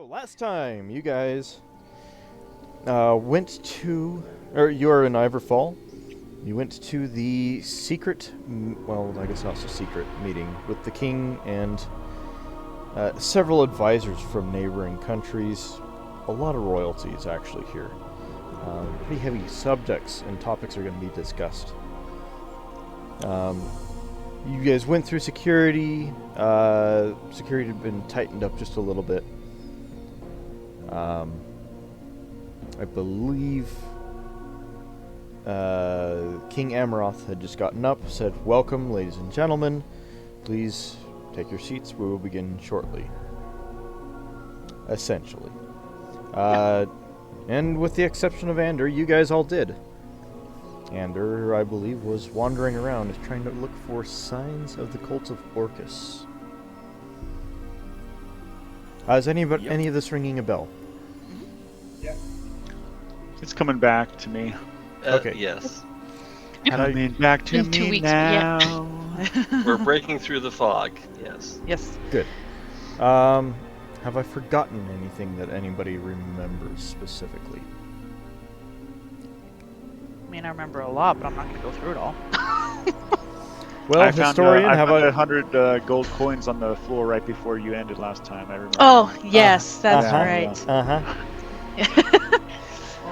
So last time you guys went to, or you are in Ivorfall. You went to the secret, well, I guess not so secret, meeting with the king and several advisors from neighboring countries. A lot of royalties actually here. Pretty heavy subjects and topics are going to be discussed. You guys went through security. Security had been tightened up just a little bit. I believe King Amaroth had just gotten up, said, "Welcome, ladies and gentlemen. Please take your seats. We will begin shortly." Essentially. And with the exception of Ander, you guys all did. Ander, I believe, was wandering around trying to look for signs of the cult of Orcus. Is any of this ringing a bell? Yeah. It's coming back to me. Okay. Yes. Coming back to In 2 me weeks, now. yeah. We're breaking through the fog. Yes. Yes. Good. Have I forgotten anything that anybody remembers specifically? I mean, I remember a lot, but I'm not going to go through it all. Well, I found, historian, I have found I? 100 gold coins on the floor right before you ended last time. I remember. Oh, yes, that's Uh-huh. right. Uh-huh.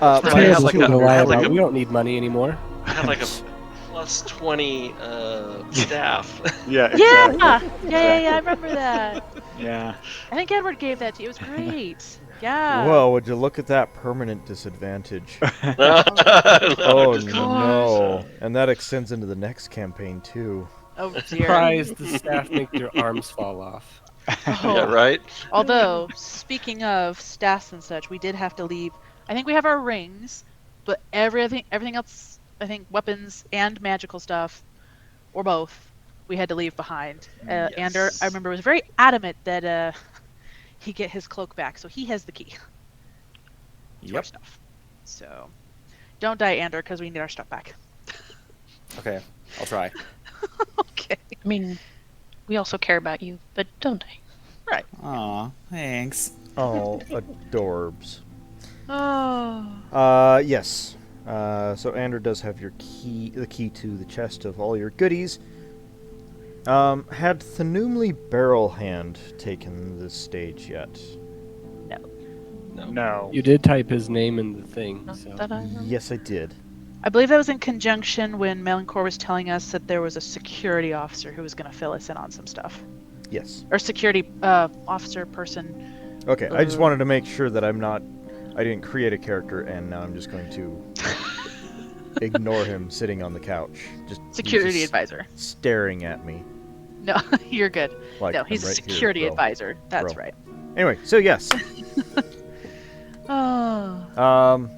I Players had like to a- lie I had like about. a- We don't need money anymore. I had like a plus 20 staff. Yeah. Yeah! Exactly. Yeah, I remember that. Yeah. I think Edward gave that to you. It was great. Yeah. Whoa, would you look at that permanent disadvantage? No, Oh just- no. And that extends into the next campaign too. Oh, dear. Surprise! The staff make their arms fall off. Yeah, right? Although, speaking of staffs and such, we did have to leave. I think we have our rings, but everything else, I think weapons and magical stuff, or both, we had to leave behind. Ander, I remember, was very adamant that he get his cloak back, so he has the key to our stuff. So, don't die, Ander, because we need our stuff back. Okay, I'll try. Okay. I mean, we also care about you, but don't I? Right. Aw, thanks. Oh, adorbs. Oh. Yes. So Ander does have your key, the key to the chest of all your goodies. Had Thanumli Barrelhand taken the stage yet? No. You did type his name in the thing. Not So. that I know. Yes, I did. I believe that was in conjunction when Melancor was telling us that there was a security officer who was going to fill us in on some stuff. Yes. Or security officer person. Okay, I just wanted to make sure that I didn't create a character and now I'm just going to ignore him sitting on the couch. He's Security just advisor. staring at me. No, you're good. Like, No, he's I'm a right here, security bro. advisor. That's Bro. right. Anyway, so yes. Oh.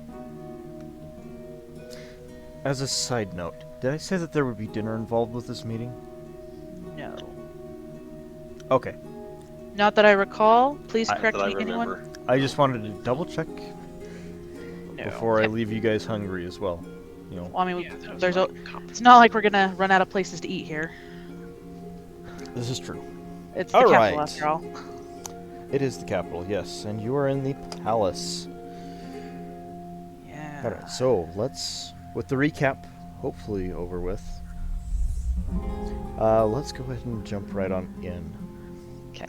As a side note, did I say that there would be dinner involved with this meeting? No. Okay. Not that I recall. Please Not correct that I me, anyone? remember. I just wanted to double check No. before I leave you guys hungry as well. You know, Well, I mean, Yeah, that was there's not a. conference. It's not like we're gonna run out of places to eat here. this is true. It's the All capital, right. after all. It is the capital, yes, and you are in the palace. Yeah. Alright, so let's, with the recap hopefully over with, let's go ahead and jump right on in. Okay.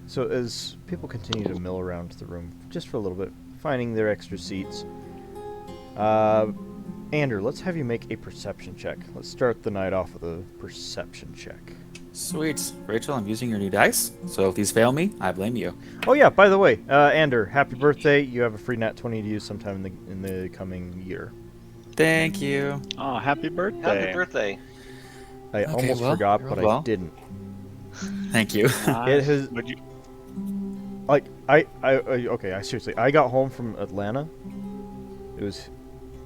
So as people continue to mill around the room just for a little bit, finding their extra seats, Ander, let's have you make a perception check. Let's start the night off with a perception check. Sweet. Rachel, I'm using your new dice, so if these fail me, I blame you. Oh yeah, by the way, Ander, happy birthday. You have a free nat 20 to use sometime in the coming year. Thank you. Oh, happy birthday. Happy birthday. I Okay, almost well, forgot, you're but I well. didn't. Thank you. It has, Would you? like, okay, I seriously, I got home from Atlanta. It was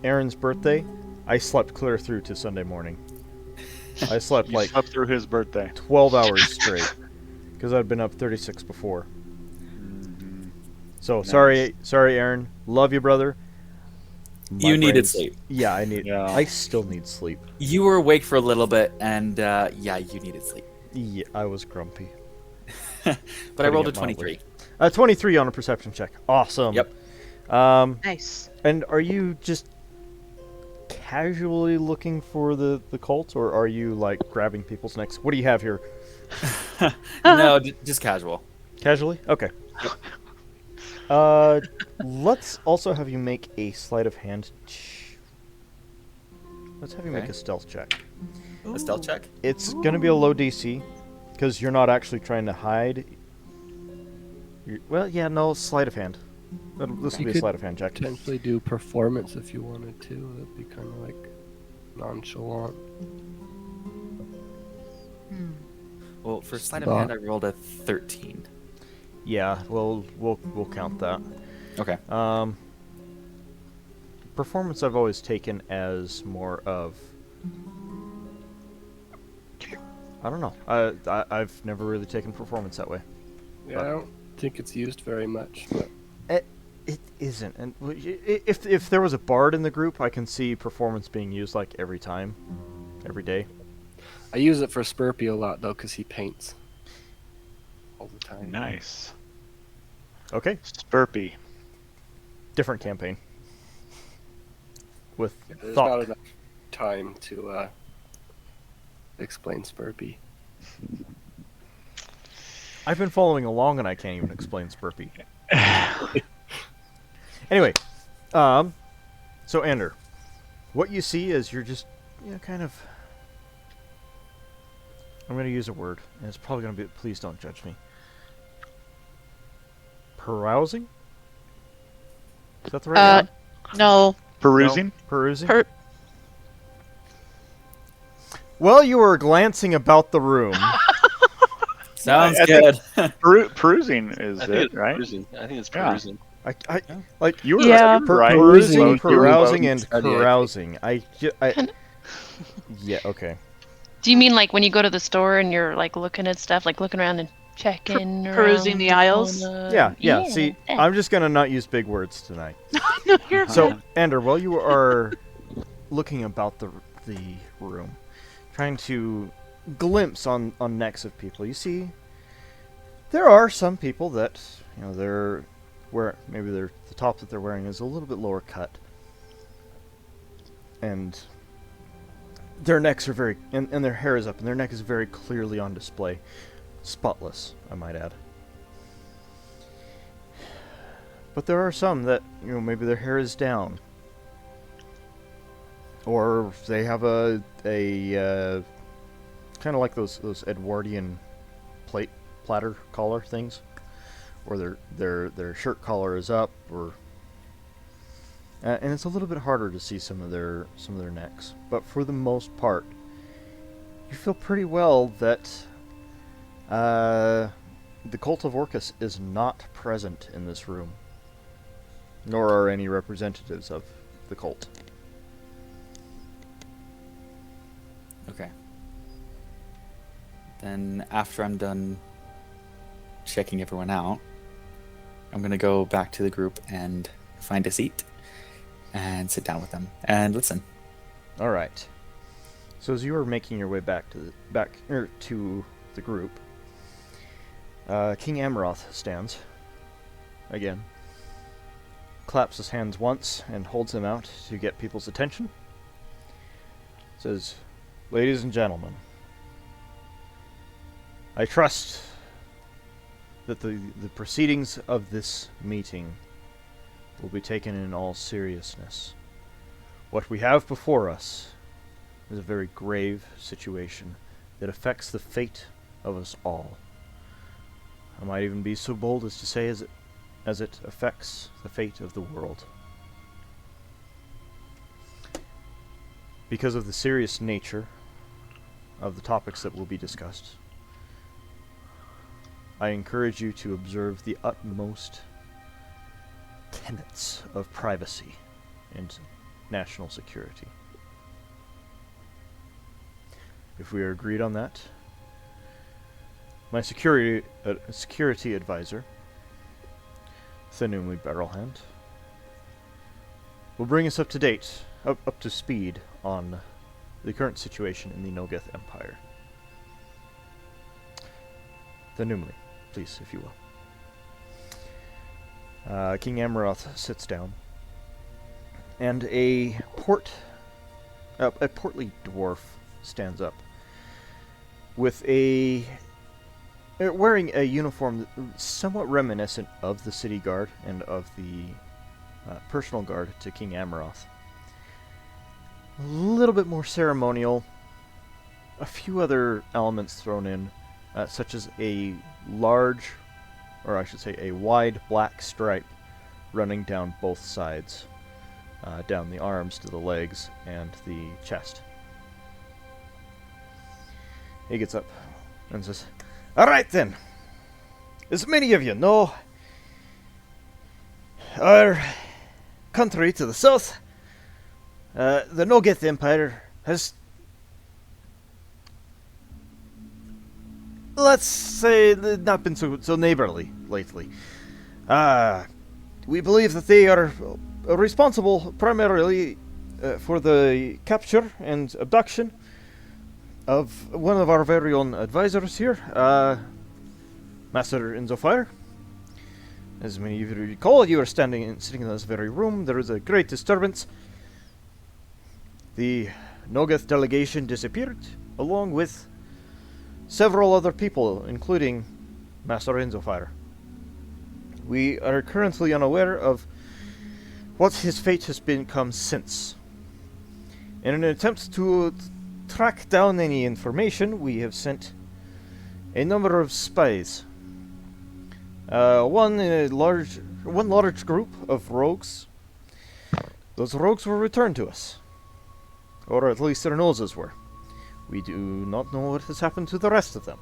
Aaron's birthday. I slept clear through to Sunday morning. I slept You like slept through his birthday. 12 hours straight because I'd been up 36 before. So Nice. sorry, Aaron. Love you, brother. You needed brain's- sleep. Yeah, I need. Yeah. I still need sleep. You were awake for a little bit, and yeah, you needed sleep. Yeah, I was grumpy. But I Putting rolled a it mildly. 23. 23 on a perception check. Awesome. Yep. Nice. And are you just casually looking for the cult, or are you like grabbing people's necks? What do you have here? No, just casual. Casually? Okay. Let's also have you make a sleight of hand. Let's have you make Okay. a stealth check. A stealth check. It's gonna be a low DC because you're not actually trying to hide. Well, yeah, no, sleight of hand. This will You be a could sleight of hand check. Potentially do performance if you wanted to. That'd be kind of like nonchalant. Well, for sleight of Thought. hand, I rolled a 13. Yeah, we'll count that. Okay. Performance I've always taken as more of. I don't know. I've never really taken performance that way. Yeah, I don't think it's used very much. But It isn't, and if there was a bard in the group, I can see performance being used like every time, every day. I use it for Spurpy a lot though, because he paints all the time. Nice. Okay, Spurpy. different campaign. With There's thought. not enough time to explain Spurpy. I've been following along and I can't even explain Spurpy. Anyway, so Ander, what you see is you're just, kind of. I'm going to use a word, and it's probably going to be. Please don't judge me. Perusing? Is that the right word? No. Perusing? Perusing? Per- Well, you were glancing about the room. Sounds I good. Perusing is I think it, it's right? perusing. I think it's Yeah. perusing. Like You were, Yeah. you were right. perusing, You were carousing, close. and Study, I think. carousing. Yeah, okay. Do you mean like when you go to the store and you're like looking at stuff, like looking around and checking, perusing around the aisles? Yeah. See, yeah. I'm just gonna not use big words tonight. No, you're So, Ander, while you are looking about the room, trying to glimpse on necks of people, you see there are some people that they're maybe the top that they're wearing is a little bit lower cut, and their necks are very and their hair is up and their neck is very clearly on display, spotless, I might add. But there are some that, maybe their hair is down. Or they have a kind of like those Edwardian platter collar things. Or their shirt collar is up, or and it's a little bit harder to see some of their necks. But for the most part, you feel pretty well that the Cult of Orcus is not present in this room. Nor are any representatives of the cult. Okay. Then after I'm done checking everyone out, I'm going to go back to the group and find a seat and sit down with them and listen. All right. So as you are making your way back to the group, King Amaroth stands again, claps his hands once and holds them out to get people's attention. Says, "Ladies and gentlemen, I trust that the proceedings of this meeting will be taken in all seriousness. What we have before us is a very grave situation that affects the fate of us all. I might even be so bold as to say as it affects the fate of the world. Because of the serious nature of the topics that will be discussed, I encourage you to observe the utmost tenets of privacy and national security. If we are agreed on that, my security advisor, Thanumli Barrelhand, will bring us up to date, up to speed on the current situation in the Nogeth Empire. Thanumli, please, if you will." King Amaroth sits down, and a portly dwarf stands up with wearing a uniform somewhat reminiscent of the city guard and of the personal guard to King Amaroth. A little bit more ceremonial, a few other elements thrown in, such as a wide black stripe running down both sides, down the arms to the legs and the chest. He gets up and says, "Alright then, as many of you know, our country to the south, the Nogeth Empire, has, let's say, not been so neighborly lately. We believe that they are responsible primarily for the capture and abduction of one of our very own advisors here, Master Inzofire. As many of you recall, you are sitting in this very room. There is a great disturbance. The Nogeth delegation disappeared, along with several other people, including Master Inzofire. We are currently unaware of what his fate has become since. In an attempt to track down any information, we have sent a number of spies. One large group of rogues. Those rogues were returned to us, or at least their noses were. We do not know what has happened to the rest of them.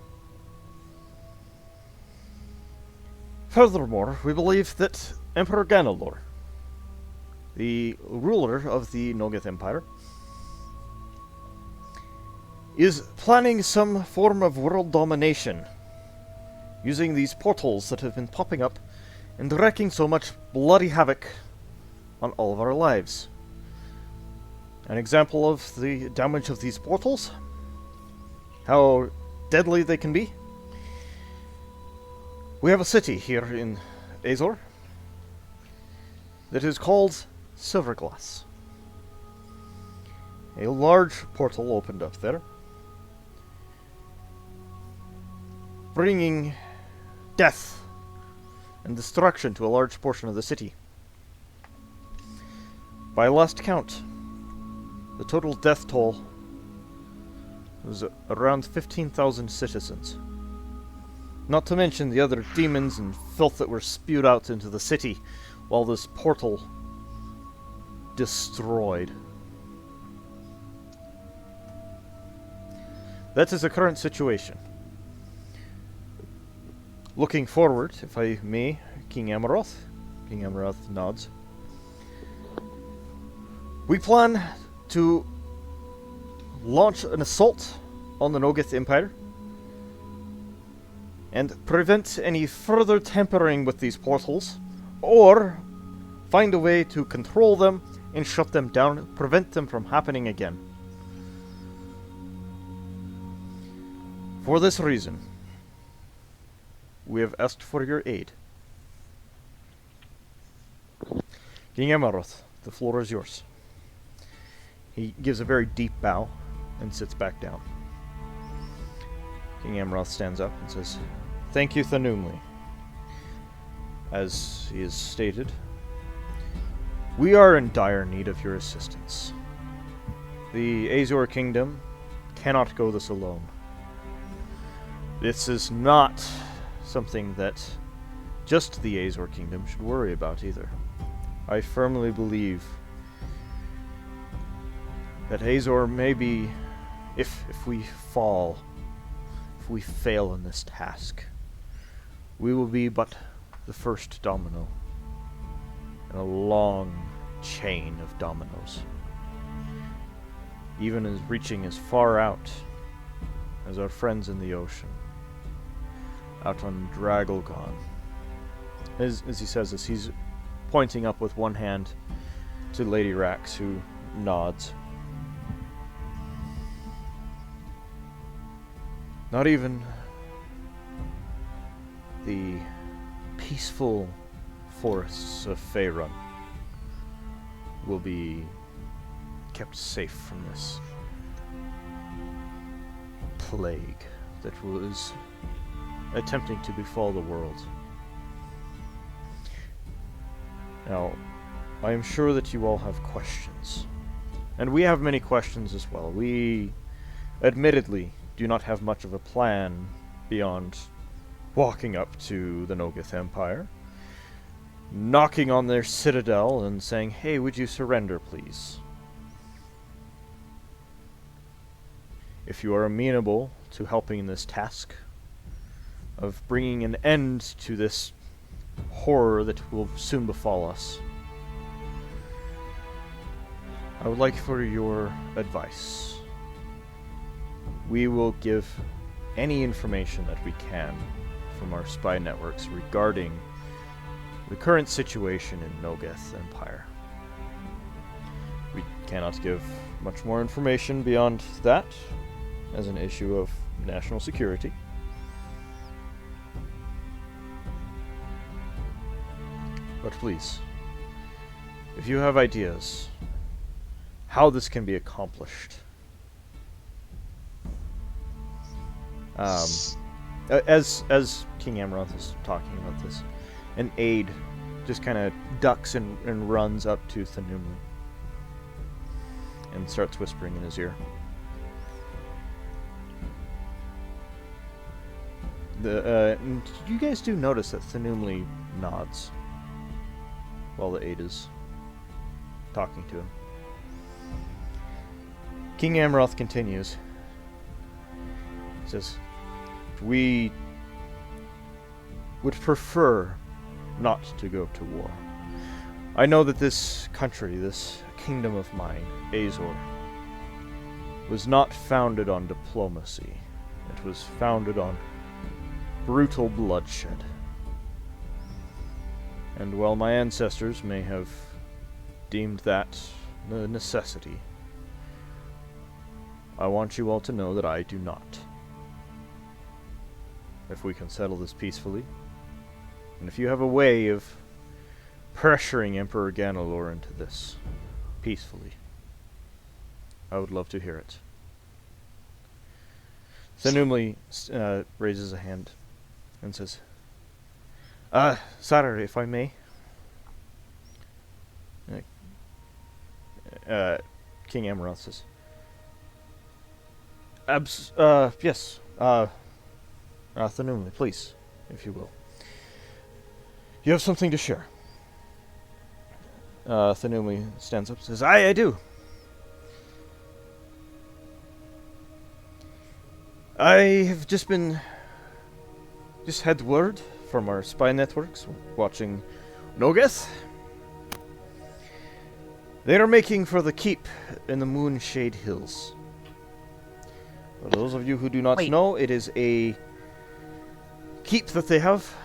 Furthermore, we believe that Emperor Ganalor, the ruler of the Nogeth Empire, is planning some form of world domination, using these portals that have been popping up and wreaking so much bloody havoc on all of our lives. An example of the damage of these portals, how deadly they can be. We have a city here in Azor that is called Silverglass. A large portal opened up there, bringing death and destruction to a large portion of the city. By last count, the total death toll was around 15,000 citizens. Not to mention the other demons and filth that were spewed out into the city while this portal destroyed. That is the current situation. Looking forward, if I may, King Amaroth. King Amaroth nods. We plan to launch an assault on the Nogeth Empire and prevent any further tampering with these portals, or find a way to control them and shut them down, prevent them from happening again. For this reason, we have asked for your aid. King Amaroth, the floor is yours. He gives a very deep bow and sits back down. King Amaroth stands up and says, "Thank you, Thanumli. As he has stated, we are in dire need of your assistance. The Azor Kingdom cannot go this alone. This is not something that just the Azor Kingdom should worry about either. I firmly believe that Azor may be, if we fail in this task, we will be but the first domino in a long chain of dominoes, even as reaching as far out as our friends in the ocean, out on Dragolgon." As he says this, he's pointing up with one hand to Lady Rax, who nods. Not even the peaceful forests of Faerun will be kept safe from this plague that was attempting to befall the world. Now, I am sure that you all have questions. And we have many questions as well. We, admittedly, do not have much of a plan beyond walking up to the Nogith Empire, knocking on their citadel and saying, "Hey, would you surrender, please?" If you are amenable to helping in this task of bringing an end to this horror that will soon befall us, I would like for your advice. We will give any information that we can from our spy networks regarding the current situation in Nogith Empire. We cannot give much more information beyond that, as an issue of national security. But please, if you have ideas how this can be accomplished, as King Amaranth is talking about this, an aide just kind of ducks and runs up to Thanumli and starts whispering in his ear. You guys do notice that Thanumli nods while the aide is talking to him. King Amaranth continues. He says, "We would prefer not to go to war. I know that this country, this kingdom of mine, Azor, was not founded on diplomacy. It was founded on brutal bloodshed. And while my ancestors may have deemed that a necessity, I want you all to know that I do not. If we can settle this peacefully, and if you have a way of pressuring Emperor Ganalor into this peacefully, I would love to hear it." Thanumli raises a hand and says, "Sire, if I may." King Amaranth says, "Yes, Thanumli, please, if you will. You have something to share." Thanumli stands up and says, I do. I have just had word from our spy networks watching Nogith. They are making for the keep in the Moonshade Hills. For those of you who do not know, it is a keep that they have.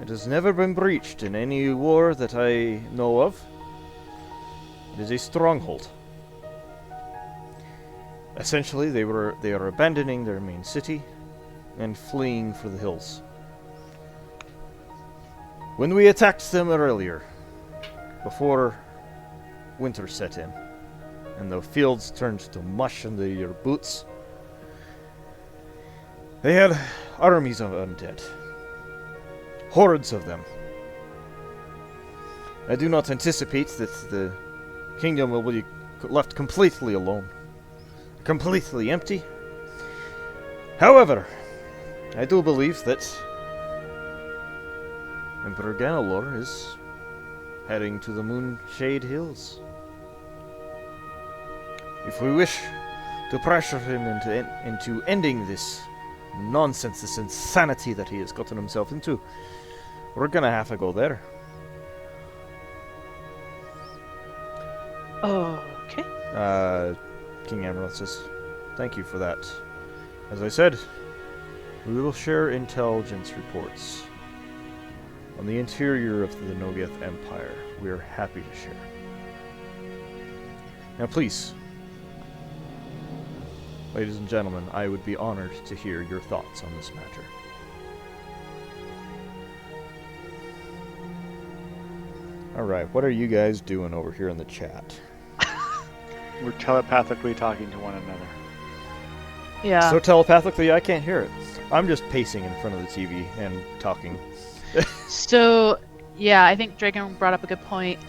It has never been breached in any war that I know of. It is a stronghold. Essentially, they are abandoning their main city and fleeing for the hills. When we attacked them earlier, before winter set in, and the fields turned to mush under your boots, they had armies of undead. Hordes of them. I do not anticipate that the kingdom will be left completely alone. Completely empty. However, I do believe that Emperor Ganalor is heading to the Moonshade Hills. If we wish to pressure him into ending this nonsense, this insanity that he has gotten himself into, we're gonna have to go there. Okay. King Amaranth says, "Thank you for that. As I said, we will share intelligence reports on the interior of the Nogith Empire. We are happy to share. Now please, ladies and gentlemen, I would be honored to hear your thoughts on this matter." All right, what are you guys doing over here in the chat? We're telepathically talking to one another. Yeah. So telepathically, I can't hear it. I'm just pacing in front of the TV and talking. So, yeah, I think Dragon brought up a good point.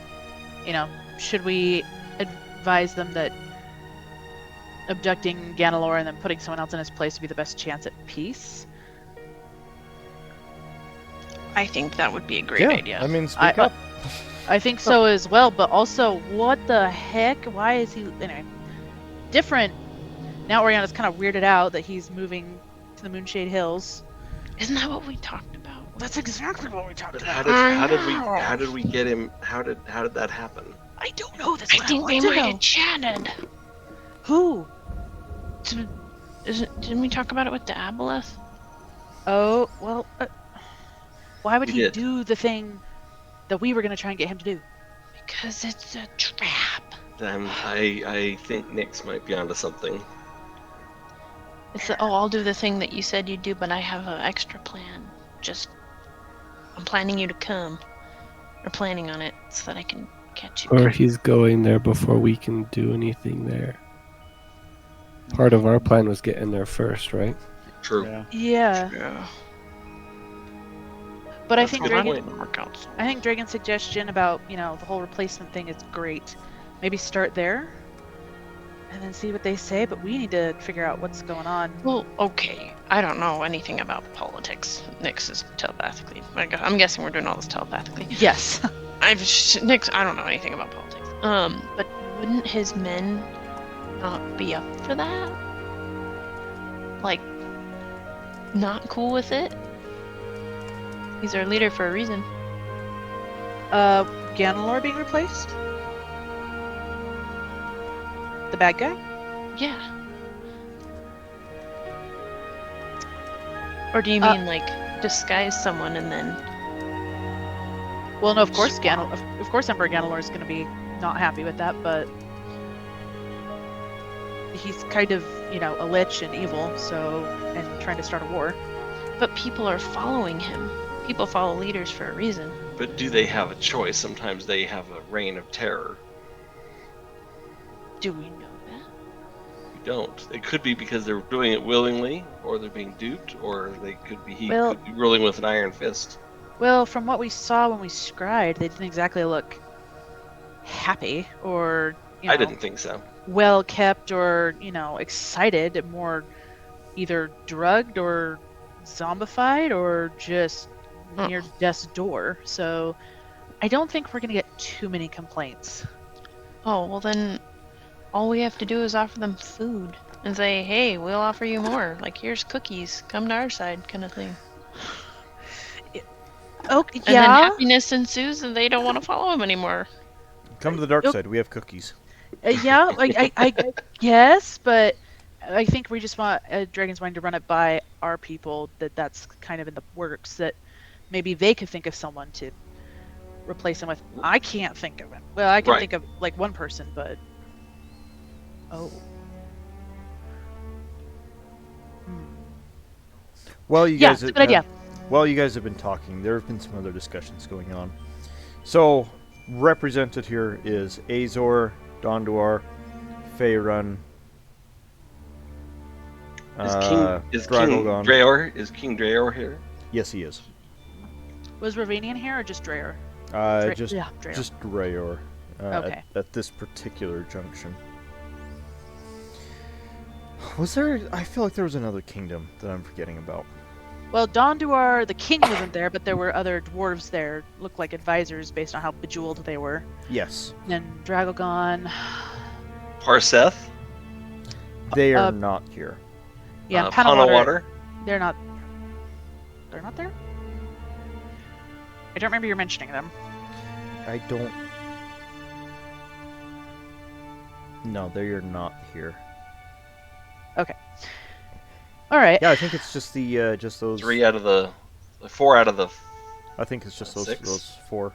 You know, should we advise them that abducting Ganalor and then putting someone else in his place would be the best chance at peace? I think that would be a great Yeah, idea. I mean, speak up. I think so as well, but also, what the heck? Why is he... Anyway, different. Now Oriana's kind of weirded out that he's moving to the Moonshade Hills. Isn't that what we talked about? That's exactly what we talked But about. how did we get him? How did that happen? I don't know. That's I what think I they want to might know. have chatted. Who? Didn't we talk about it with the Aboleth? Oh, well, why would We he did. do the thing that we were going to try and get him to do? Because it's a trap. Then I think Nyx might be onto something. It's the, oh, I'll do the thing that you said you'd do, but I have an extra plan. I'm planning you to come. Or planning on it so that I can catch you. Or he's going there before we can do anything there. Part of our plan was getting there first, right? True. Yeah. Yeah, Yeah. but I That's a think good Dragon. point. Didn't work out. So. I think Dragon's suggestion about the whole replacement thing is great. Maybe start there, and then see what they say. But we need to figure out what's going on. Well, okay. I don't know anything about politics. Nyx is telepathically. I'm guessing we're doing all this telepathically. Yes. Nyx, I don't know anything about politics. But wouldn't his men not be up for that? Like, not cool with it? He's our leader for a reason. Ganalor being replaced. The bad guy. Yeah. Or do you mean like disguise someone and then? Well, no, of course of course Emperor Ganalor is going to be not happy with that, but he's kind of, a lich and evil, so, and trying to start a war. But people are following him. People follow leaders for a reason. But do they have a choice? Sometimes they have a reign of terror. Do we know that? We don't. It could be because they're doing it willingly, or they're being duped, or they could be Well- could be ruling with an iron fist. Well, from what we saw when we scried, they didn't exactly look happy or, I didn't think so. well kept or, excited, more either drugged or zombified or just near death's door. So I don't think we're going to get too many complaints. Oh, well then all we have to do is offer them food and say, hey, we'll offer you more. Like, here's cookies. Come to our side kind of thing. Oh, And then yeah. happiness ensues and they don't want to follow him anymore. Come to the dark Nope. side. We have cookies. Yeah, I yes, but I think we just want Dragon's wanting to run it by our people that's kind of in the works, that maybe they could think of someone to replace him with. I can't think of him. Well, I can Right. think of like one person, but oh. Well, you Yeah, guys it's a good idea. While you guys have been talking, there have been some other discussions going on. So, represented here is Azor, Donduar, Faerun, Is King Dragogon. King Drayor here? Yes, he is. Was Ravanian here or just Drayor? Just yeah, Drayor. just Drayor. Okay. At this particular junction. Was there? I feel like there was another kingdom that I'm forgetting about. Well, Donduar, the king wasn't there, but there were other dwarves there, looked like advisors based on how bejeweled they were. Yes, And Dragogon, Parseth? they are not here. yeah, Panawater? They're not. They're not there. I don't remember you mentioning them. I don't. No, they are not here. All right. Yeah, I think it's just the just those. 4 out of the. I think it's just those 6? those 4.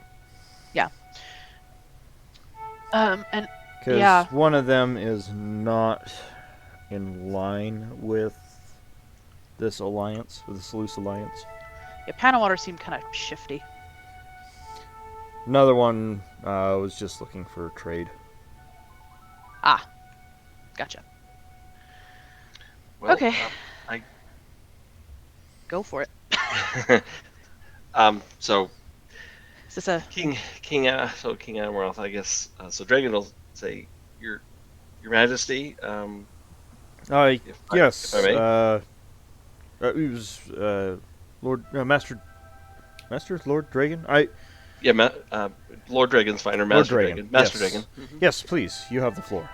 And Because Yeah. one of them is not in line with this alliance, with this loose alliance. yeah, Panawater seemed kind of shifty. Another one was just looking for trade. Ah, gotcha. Well, Okay. I Go for it. so Is this a King Amaranth, I guess. So Dragon will say, "Your Majesty, Yes. if I may." He was Lord Lord Dragon. Lord Dragon's fine, or Lord Master Dragon, Dragon. Master yes. Dragon. Yes, please. You have the floor.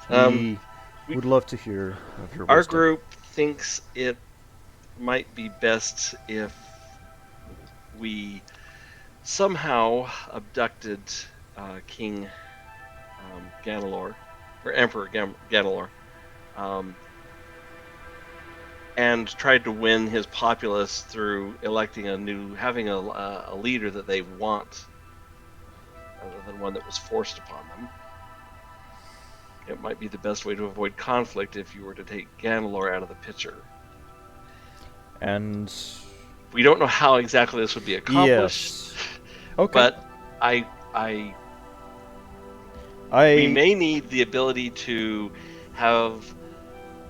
Um, We would love to hear of your Our wisdom. group thinks it might be best if we somehow abducted King Ganalor, or Emperor Ganalor, and tried to win his populace through electing having a leader that they want, rather than one that was forced upon them. It might be the best way to avoid conflict if you were to take Ganalor out of the picture. And We don't know how exactly this would be accomplished, yes. Okay. but we may need the ability to have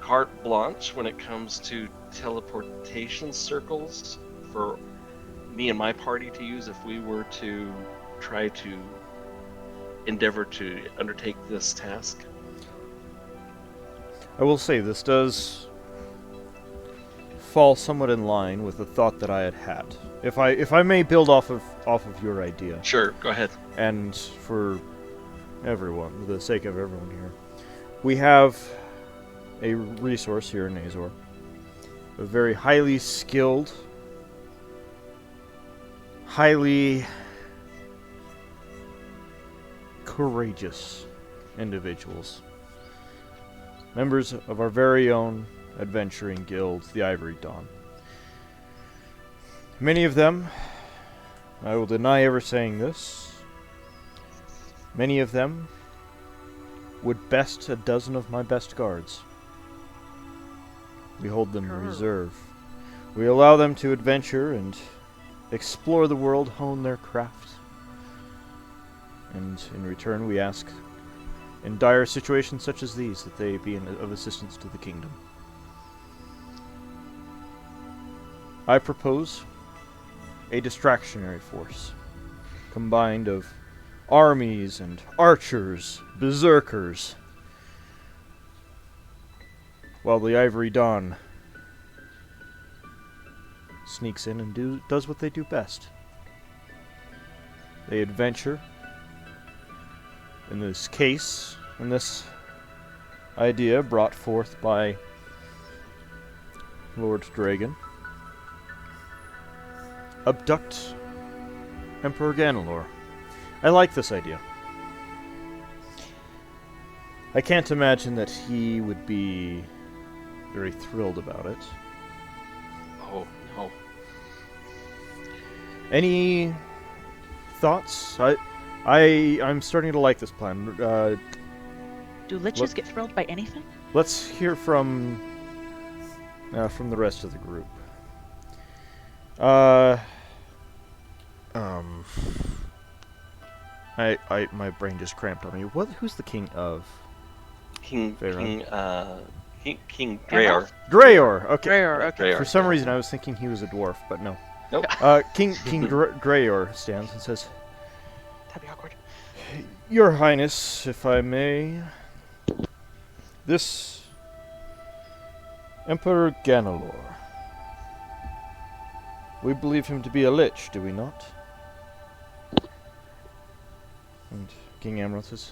carte blanche when it comes to teleportation circles for me and my party to use if we were to try to endeavor to undertake this task. I will say this does fall somewhat in line with the thought that I had. If I may build off of your idea, Sure, go ahead. and for everyone, the sake of everyone here, we have a resource here in Azor, a very highly skilled, highly courageous individuals, members of our very own adventuring guild, the Ivory Dawn. Many of them, I will deny ever saying this, many of them would best a dozen of my best guards. We hold them in reserve. We allow them to adventure and explore the world, hone their craft. And in return we ask, in dire situations such as these, that they be of assistance to the kingdom. I propose a distractionary force, combined of armies and archers, berserkers, while the Ivory Dawn sneaks in and does what they do best. They adventure. In this case, in this idea brought forth by Lord Dragon, abduct Emperor Ganalor. I like this idea. I can't imagine that he would be very thrilled about it. Oh, no. Any thoughts? I'm starting to like this plan. do liches get thrilled by anything? Let's hear from the rest of the group. My brain just cramped on me. Who's the king of? King Pharaoh. King Drayor. Drayor. Okay. Rare, okay. Drayor. For some reason, I was thinking he was a dwarf, but no. Nope. King Drayor stands and says, That'd be awkward. "Your Highness, if I may, this Emperor Ganalor, we believe him to be a lich, do we not?" And King Amaranth says,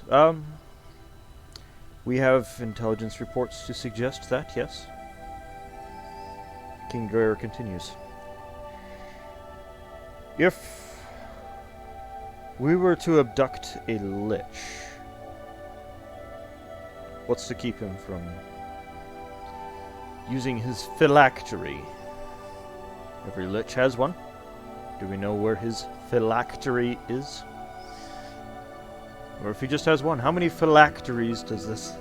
"We have intelligence reports to suggest that, yes." King Drayor continues, "If we were to abduct a lich, what's to keep him from using his phylactery? Every lich has one. Do we know where his phylactery is? Or if he just has one, how many phylacteries does this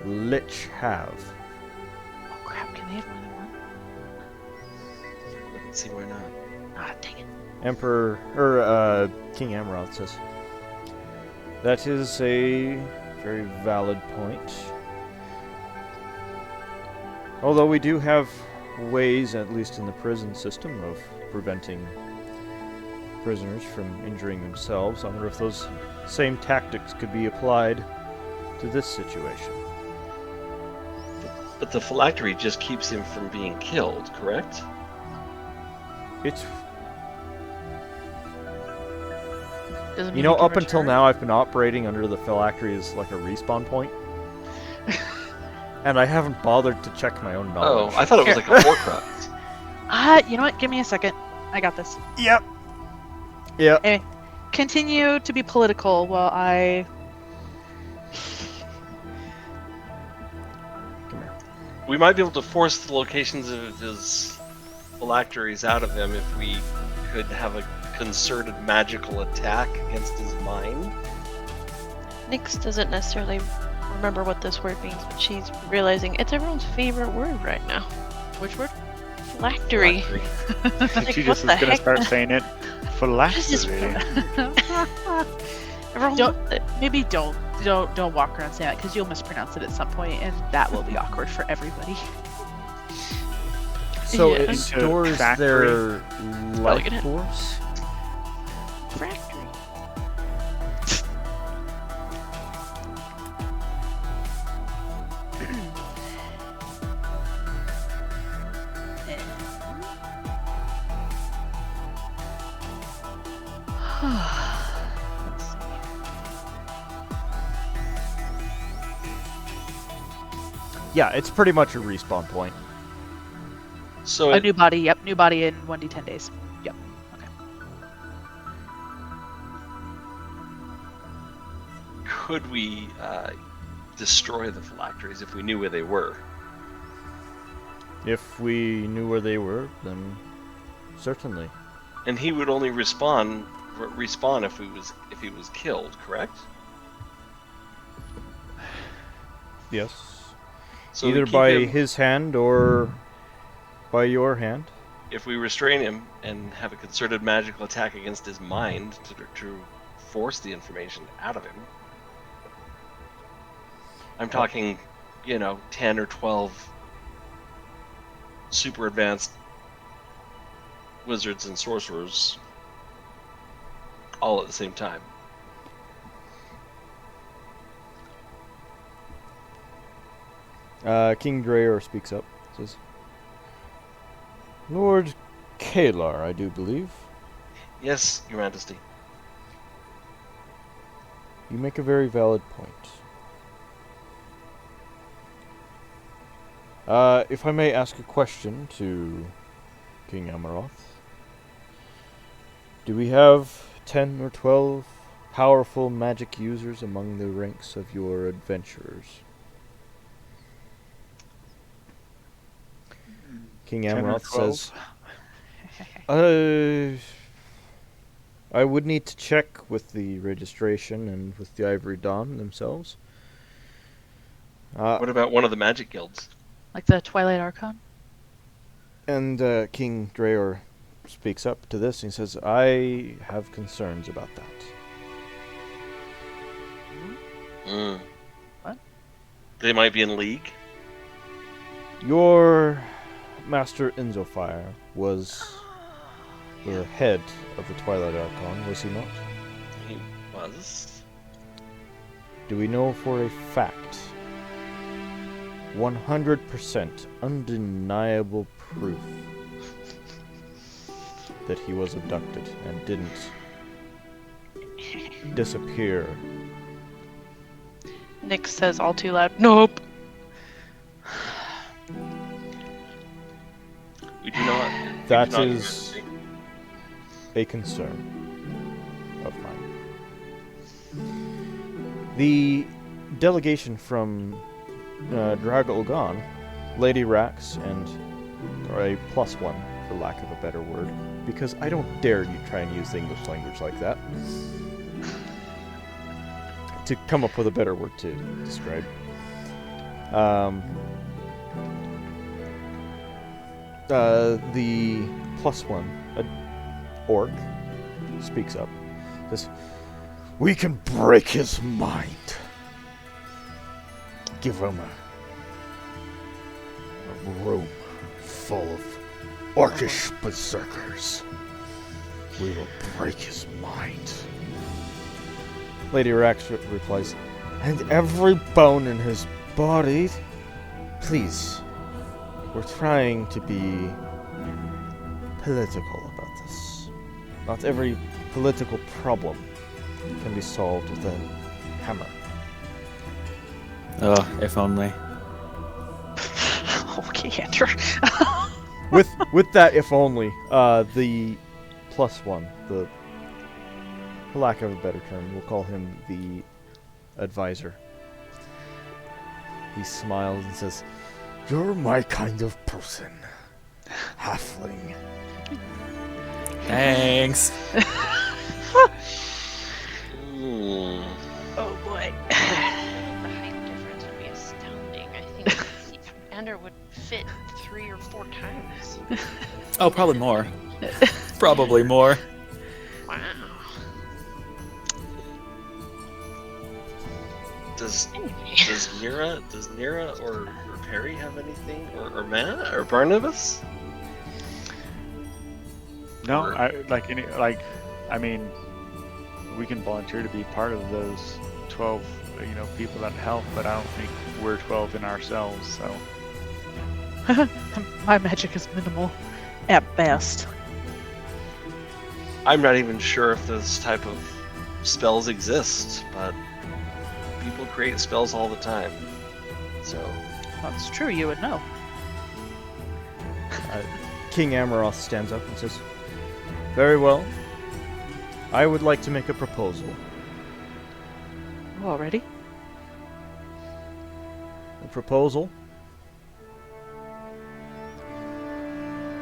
lich have?" Oh crap, can they have more than one? Let's see why not. Ah, dang it. King Amaroth says, that is a very valid point. Although we do have ways, at least in the prison system, of preventing prisoners from injuring themselves. I wonder if those same tactics could be applied to this situation. But the phylactery just keeps him from being killed, correct? It's... Doesn't You mean know, he can up until return. now, I've been operating under the phylactery as like a respawn point. And I haven't bothered to check my own Oh, knowledge. I thought it was like a Horcrux. You know what? Give me a second. I got this. Yep. Yep. Anyway, continue to be political while I... We might be able to force the locations of his phylacteries out of him if we could have a concerted magical attack against his mind. Nyx doesn't necessarily remember what this word means, but she's realizing it's everyone's favorite word right now. Which word? Phylactery. Like, She what just the is gonna heck? start saying it. This is- Phylactery. Everyone Don't- wants it. Maybe don't walk around saying that, because you'll mispronounce it at some point, and that will be awkward for everybody. So Yeah. it stores their Probably life gonna- force? Phylactery. Let's see. Yeah, it's pretty much a respawn point. So A it, new body, yep. New body in 1d10 days. Yep. Okay. could we destroy the phylacteries if we knew where they were? If we knew where they were, then certainly. And he would only respawn if he was killed, correct? Yes. So we Either keep by him- his hand or by your hand. if we restrain him and have a concerted magical attack against his mind to force the information out of him. I'm talking, 10 or 12 super advanced wizards and sorcerers all at the same time. King Drayor speaks up. Says, Lord Kalar, I do believe. Yes, Your Majesty. You make a very valid point. If I may ask a question to King Amaroth. Do we have 10 or 12 powerful magic users among the ranks of your adventurers? King 10 or Amaroth 12? says, I would need to check with the registration and with the Ivory Dawn themselves. What about one of the magic guilds? Like the Twilight Archon? And King Drayor speaks up to this and he says, I have concerns about that. What? They might be in league? Your Master Inzofire was the head of the Twilight Archon, was he not? He was. Do we know for a fact, 100% undeniable proof that he was abducted and didn't disappear? Nyx says all too loud, nope. We do not. That we do not, Your is Majesty. a concern of mine. The delegation from Draga Ogan, Lady Rax, and or a +1, for lack of a better word, because I don't dare you try and use the English language like that. To come up with a better word to describe. The +1 orc speaks up. Says, "We can break his mind. Give him a room full of orcish berserkers. We will break his mind." Lady Rax replies, "And every bone in his body. Please, we're trying to be political about this. Not every political problem can be solved with a hammer." Oh, if only. Okay, Andrew. With that, if only, the +1, the, for lack of a better term, we'll call him the advisor. He smiles and says, "You're my kind of person, halfling." Thanks. Oh boy. The height difference would be astounding. I think Andrew would fit 3 or 4 times. Oh, probably more. Probably more. Wow. Does Anyway. Nira or Perry have anything, or Matt or Barnabas? No, I mean, we can volunteer to be part of those 12, people that help, but I don't think we're 12 in ourselves. So My magic is minimal, at best. I'm not even sure if this type of spells exist, but people create spells all the time. So That's true, you would know. King Amaroth stands up and says, "Very well. I would like to make a proposal. Already? A proposal?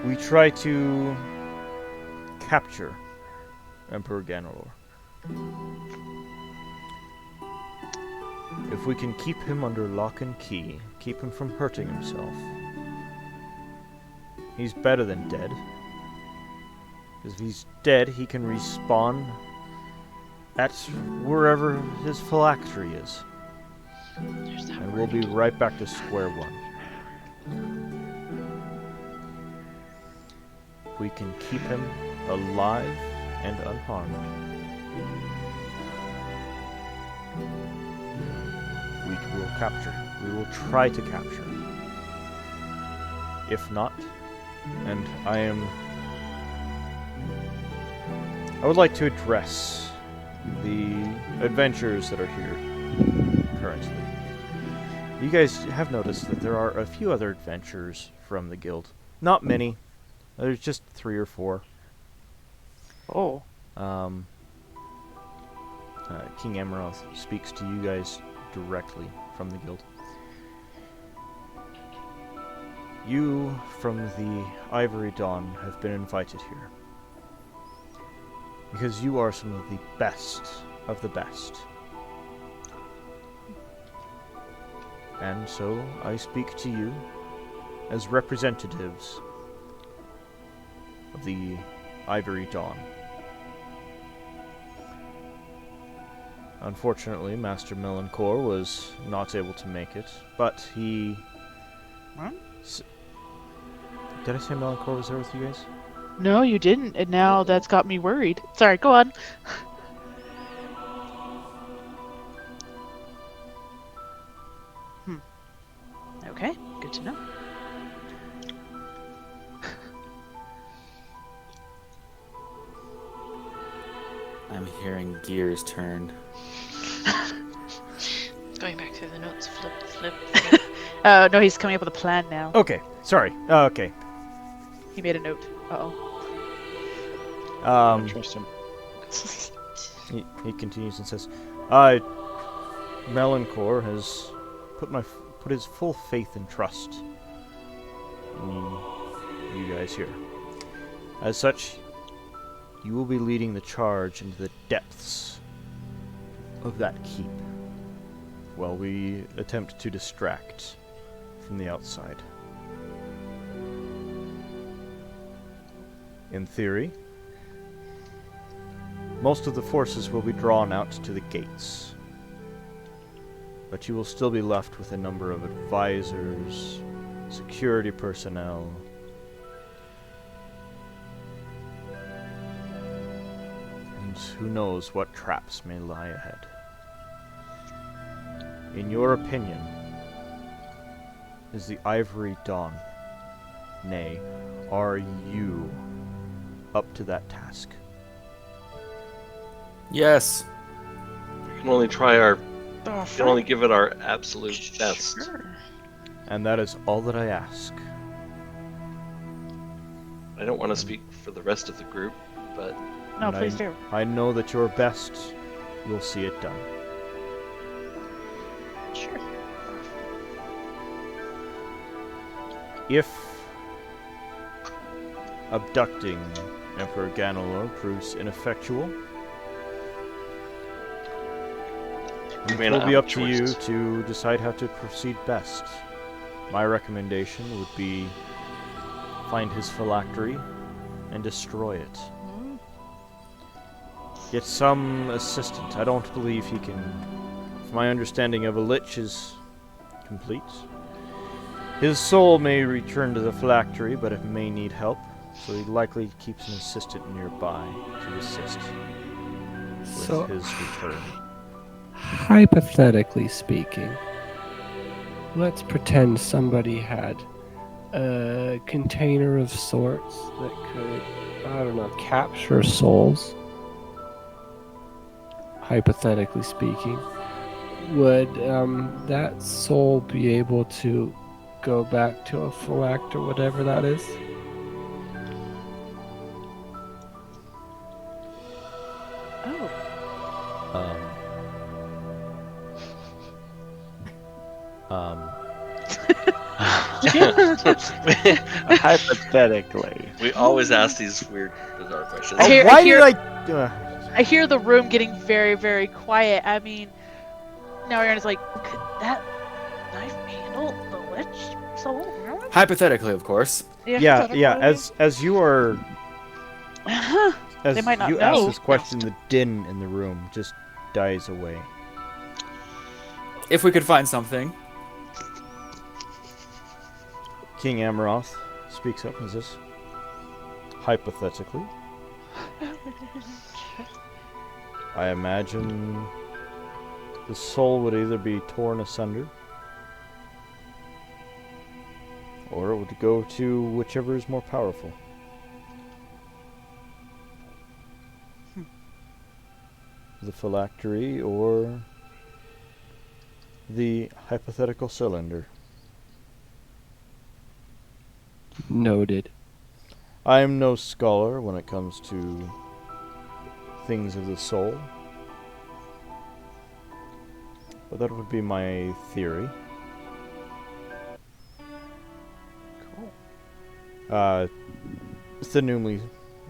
We try to capture Emperor Ganalor. If we can keep him under lock and key, keep him from hurting himself, he's better than dead. Because if he's dead, he can respawn at wherever his phylactery is. There's that And we'll word be again. right back to square one. We can keep him alive and unharmed. We will capture him. We will try to capture him. If not, and I would like to address the adventurers that are here currently. You guys have noticed that there are a few other adventurers from the guild. Not many. There's just 3 or 4. Oh. King Amaroth speaks to you guys directly from the guild. You from the Ivory Dawn have been invited here because you are some of the best of the best. And so I speak to you as representatives of the Ivory Dawn. Unfortunately, Master Melanchor was not able to make it, but he... What? Did I say Melanchor was there with you guys? No, you didn't, and now that's got me worried. Sorry, go on. Okay, good to know. I'm hearing gears turn. Going back through the notes, flip. No, he's coming up with a plan now. Okay, sorry. Okay. He made a note. Uh-oh. I trust him. He continues and says, Melanchor has put his full faith and trust in you guys here. As such, you will be leading the charge into the depths of that keep while we attempt to distract from the outside. In theory, Most of the forces will be drawn out to the gates. But you will still be left with a number of advisors, security personnel. And who knows what traps may lie ahead. In your opinion, is the Ivory Dawn, nay, are you up to that task? Yes. We can only try our. We can only give it our absolute best. Sure. And that is all that I ask. I don't want to speak for the rest of the group, but No, And please do. I know that your best will see it done. Sure. If abducting Emperor Ganalor proves ineffectual, we may it will not be have up a to you choice. to decide how to proceed best. My recommendation would be find his phylactery and destroy it. Get some assistant. I don't believe he can... If my understanding of a lich is complete, his soul may return to the phylactery, but it may need help, so he likely keeps an assistant nearby to assist with So, his return. hypothetically speaking, let's pretend somebody had a container of sorts that could, I don't know, capture souls. Hypothetically speaking, would that soul be able to go back to a phylactery or whatever that is? Oh. Hypothetically. We always ask these weird, bizarre questions. I hear- Why I hear- did I hear the room getting very, very quiet. I mean, now Aaron's like, could that knife handle the lich soul? Hypothetically, of course. yeah, as you are... As They might not you ask know. this question, the din in the room just dies away. If we could find something. King Amaroth speaks up and says, hypothetically, I imagine the soul would either be torn asunder, or it would go to whichever is more powerful. The phylactery or the hypothetical cylinder. Noted. I am no scholar when it comes to things of the soul, but that would be my theory. Cool. Thanumli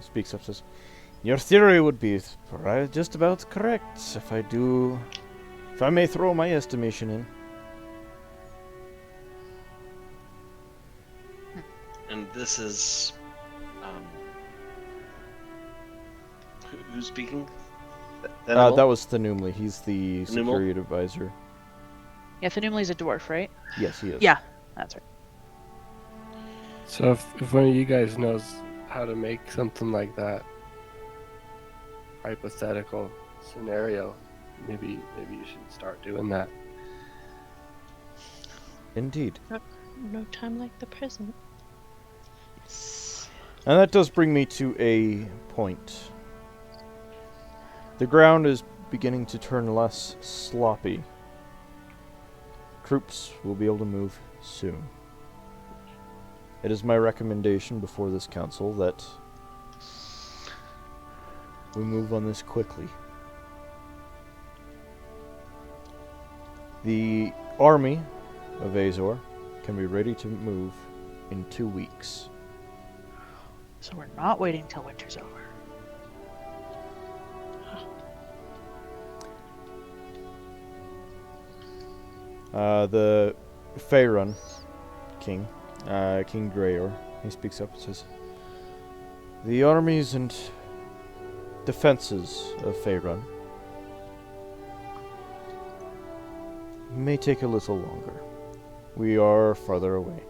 speaks up and says, your theory would be just about correct, if I may throw my estimation in. And this is. Who's speaking? That was Thanumli. He's the Thanumli? security advisor. Yeah, Thanumli's a dwarf, right? Yes, he is. Yeah, that's right. So if one of you guys knows how to make something like that, hypothetical scenario, maybe you should start doing that. Indeed. No time like the present. And that does bring me to a point. The ground is beginning to turn less sloppy. Troops will be able to move soon. It is my recommendation before this council that we move on this quickly. The army of Azor can be ready to move in 2 weeks. So we're not waiting till winter's over. The Faerun king, King Drayor, he speaks up and says, the army isn't defenses of Faerun may take a little longer. We are farther away.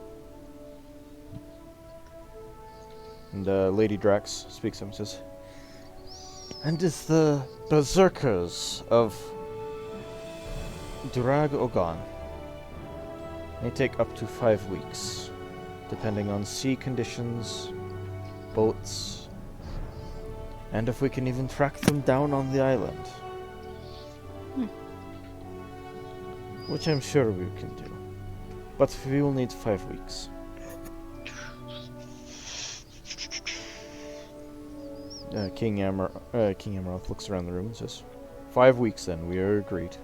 And Lady Drax speaks up and says, "And if the berserkers of Durag Ogan may take up to 5 weeks, depending on sea conditions, boats, and if we can even track them down on the island. Which I'm sure we can do. But we will need 5 weeks." King Amaroth looks around the room and says, 5 weeks then, we are agreed.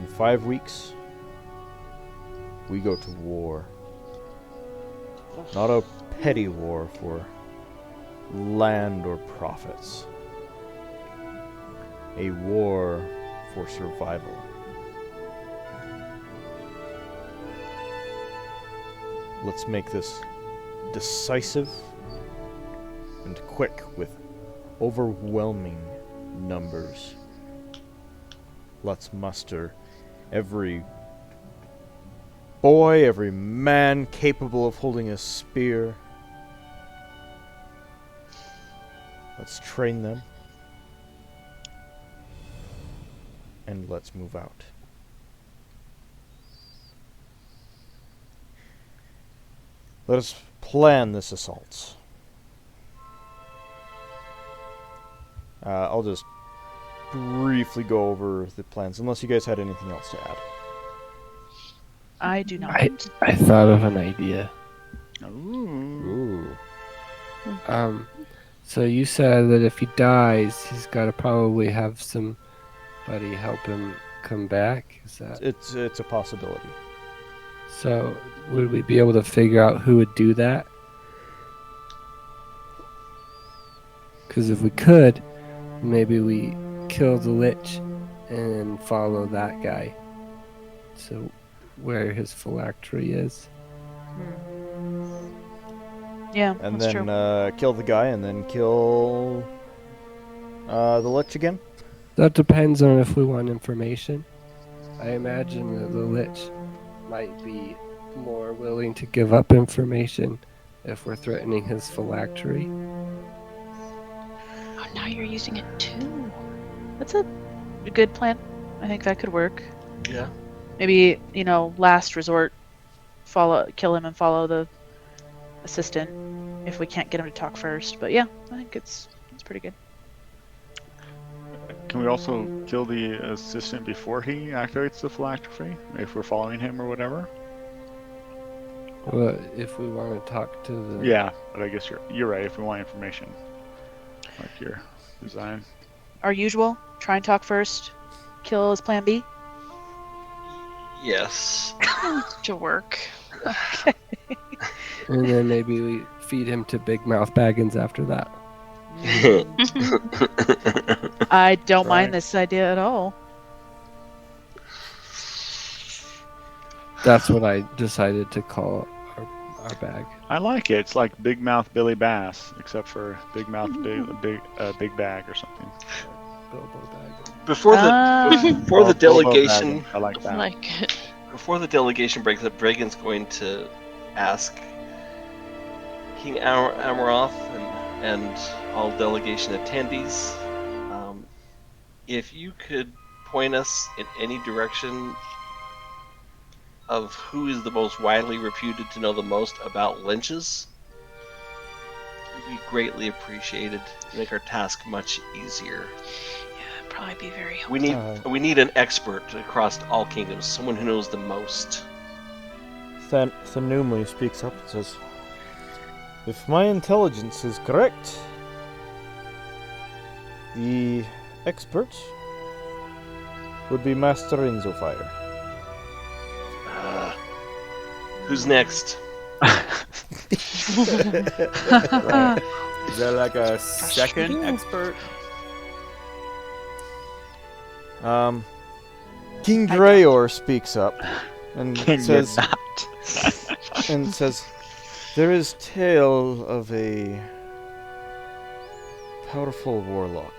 In 5 weeks, we go to war. Not a petty war for land or profits. A war for survival. Let's make this decisive and quick with overwhelming numbers. Let's muster every boy, every man capable of holding a spear. Let's train them. And let's move out. Let us plan this assault. I'll just briefly go over the plans, unless you guys had anything else to add. I do not. I thought of an idea. Ooh. So you said that if he dies, he's got to probably have somebody help him come back. Is that? It's a possibility. So would we be able to figure out who would do that? Because if we could, maybe we kill the Lich and follow that guy. So where his phylactery is. Yeah, And that's then true. kill the guy, and then kill the Lich again? That depends on if we want information. I imagine that the Lich might be more willing to give up information if we're threatening his phylactery. Oh, now you're using it too. That's a good plan. I think that could work. Yeah. Maybe, last resort, kill him and follow the assistant if we can't get him to talk first. But yeah, I think it's pretty good. Can we also kill the assistant before he activates the phylactery, if we're following him or whatever? Well, if we want to talk to the... Yeah, but I guess you're right. If we want information, like your design. Our usual, try and talk first, kill is plan B. Yes. To work. Okay. And then maybe we feed him to Big Mouth Baggins after that. I don't Right. mind this idea at all. That's what I decided to call our bag. I like it. It's like Big Mouth Billy Bass, except for Big Mouth Big Bag or something. Bilbo Baggins. Before the Bilbo delegation, Baggins. I like that. Like it. before the delegation breaks up, Dragon's going to ask King Amaroth and all delegation attendees if you could point us in any direction of who is the most widely reputed to know the most about lynches. It would be greatly appreciated to make our task much easier. Yeah, it'd probably be very helpful. We need an expert across all kingdoms, someone who knows the most. Thanumli speaks up and says, "If my intelligence is correct, the expert would be Master Inzofire." Who's next? Is there like a second expert? King Drayor speaks up and King says, did not. "There is tale of a powerful warlock.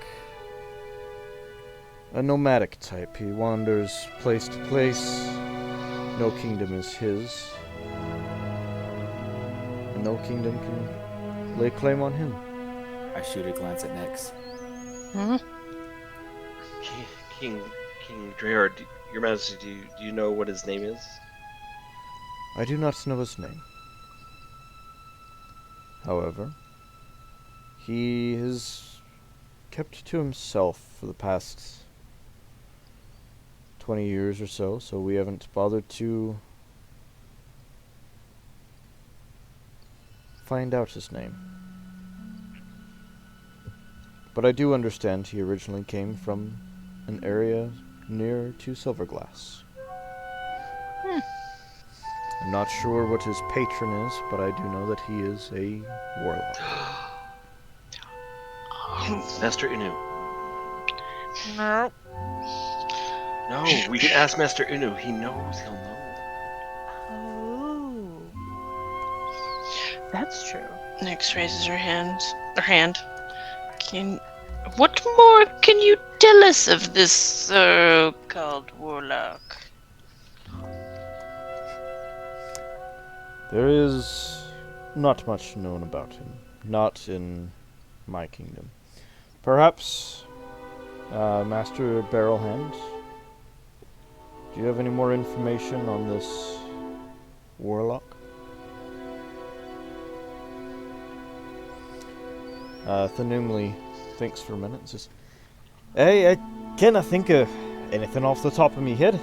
A nomadic type. He wanders place to place. No kingdom is his. And no kingdom can lay claim on him. I shoot a glance at Nyx. Hmm? King Dreyar, Your Majesty, do you know what his name is? I do not know his name. However, he is kept to himself for the past 20 years or so, so we haven't bothered to find out his name. But I do understand he originally came from an area near to Silverglass. I'm not sure what his patron is, but I do know that he is a warlock. Master Inu. No. No, we can ask Master Inu. He knows. He'll know. Oh. That's true. Nyx raises her hand. What more can you tell us of this so-called warlock? There is not much known about him. Not in my kingdom. Perhaps, Master Barrelhand, do you have any more information on this warlock? Thanumli thinks for a minute and says, I can't think of anything off the top of me head.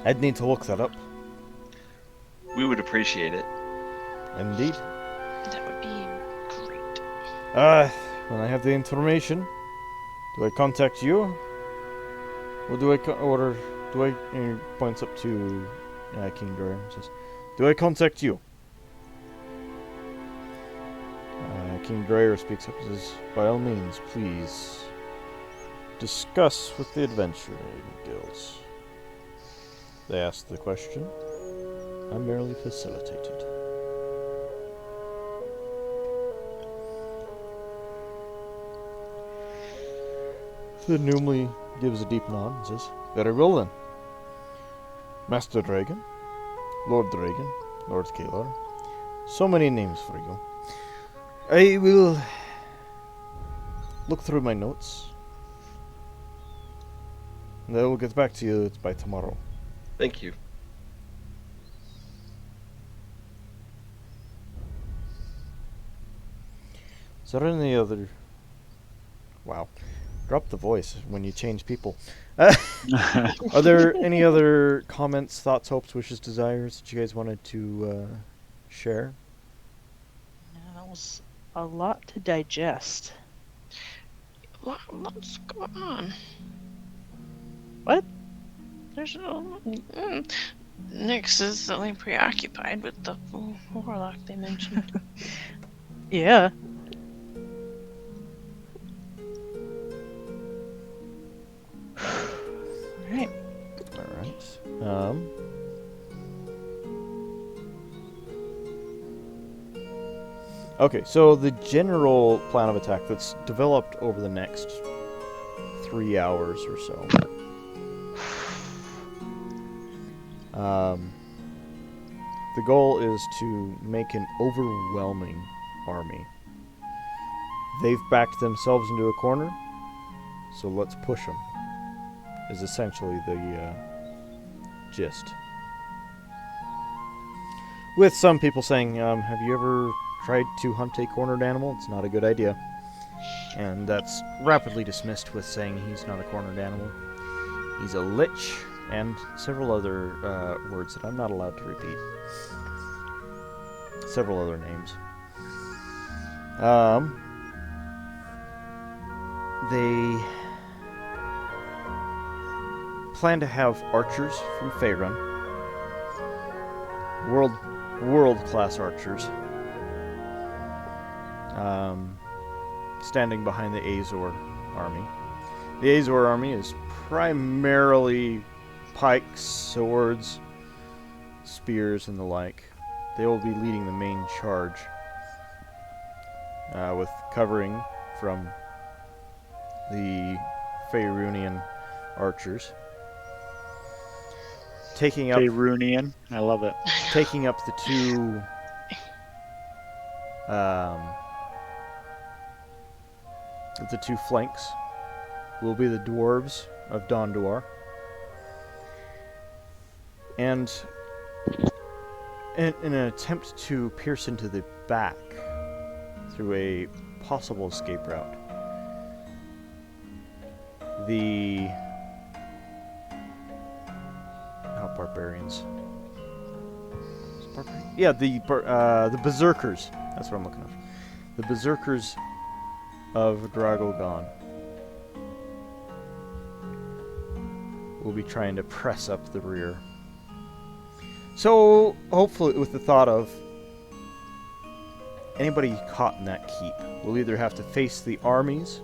I'd need to look that up. We would appreciate it. Indeed. That would be great. When I have the information, do I contact you? Or do I he points up to King Dreyar and says, do I contact you? King Dreyar speaks up and says, by all means, please discuss with the adventuring guilds. They asked the question. I merely facilitated. Thanumli gives a deep nod and says, very well then. Master Dragon, Lord Dragon, Lord Kalar. So many names for you. I will look through my notes. And I will get back to you by tomorrow. Thank you. Is there any other... Wow. Drop the voice when you change people. Are there any other comments, thoughts, hopes, wishes, desires that you guys wanted to share? Yeah, that was a lot to digest. What's going on? What? There's no... Nyx is certainly preoccupied with the warlock they mentioned. Yeah. Alright. Alright. Okay, so the general plan of attack that's developed over the next 3 hours or so. The goal is to make an overwhelming army. They've backed themselves into a corner, so let's push them, is essentially the gist. With some people saying, have you ever tried to hunt a cornered animal? It's not a good idea. And that's rapidly dismissed with saying he's not a cornered animal. He's a lich, and several other words that I'm not allowed to repeat. Several other names. They plan to have archers from Faerun. World-class archers. Standing behind the Azor army. The Azor army is primarily pikes, swords, spears, and the like. They will be leading the main charge. with covering from the Faerunian archers. Taking up Faerunian. I love it. taking up the two flanks will be the dwarves of Donduar. And in an attempt to pierce into the back through a possible escape route, the not barbarians. Yeah, the berserkers. That's what I'm looking at. The berserkers of Dragogon will be trying to press up the rear. So, hopefully, with the thought of anybody caught in that keep will either have to face the armies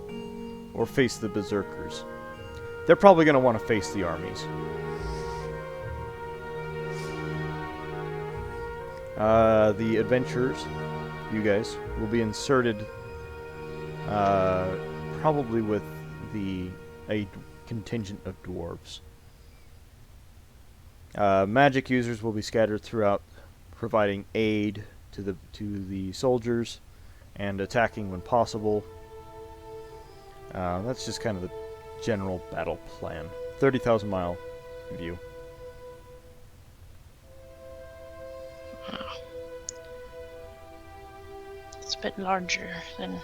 or face the berserkers. They're probably going to want to face the armies. The adventurers, you guys, will be inserted probably with a contingent of dwarves. Magic users will be scattered throughout, providing aid to the soldiers and attacking when possible. That's just kind of the general battle plan. 30,000 mile view. It's a bit larger than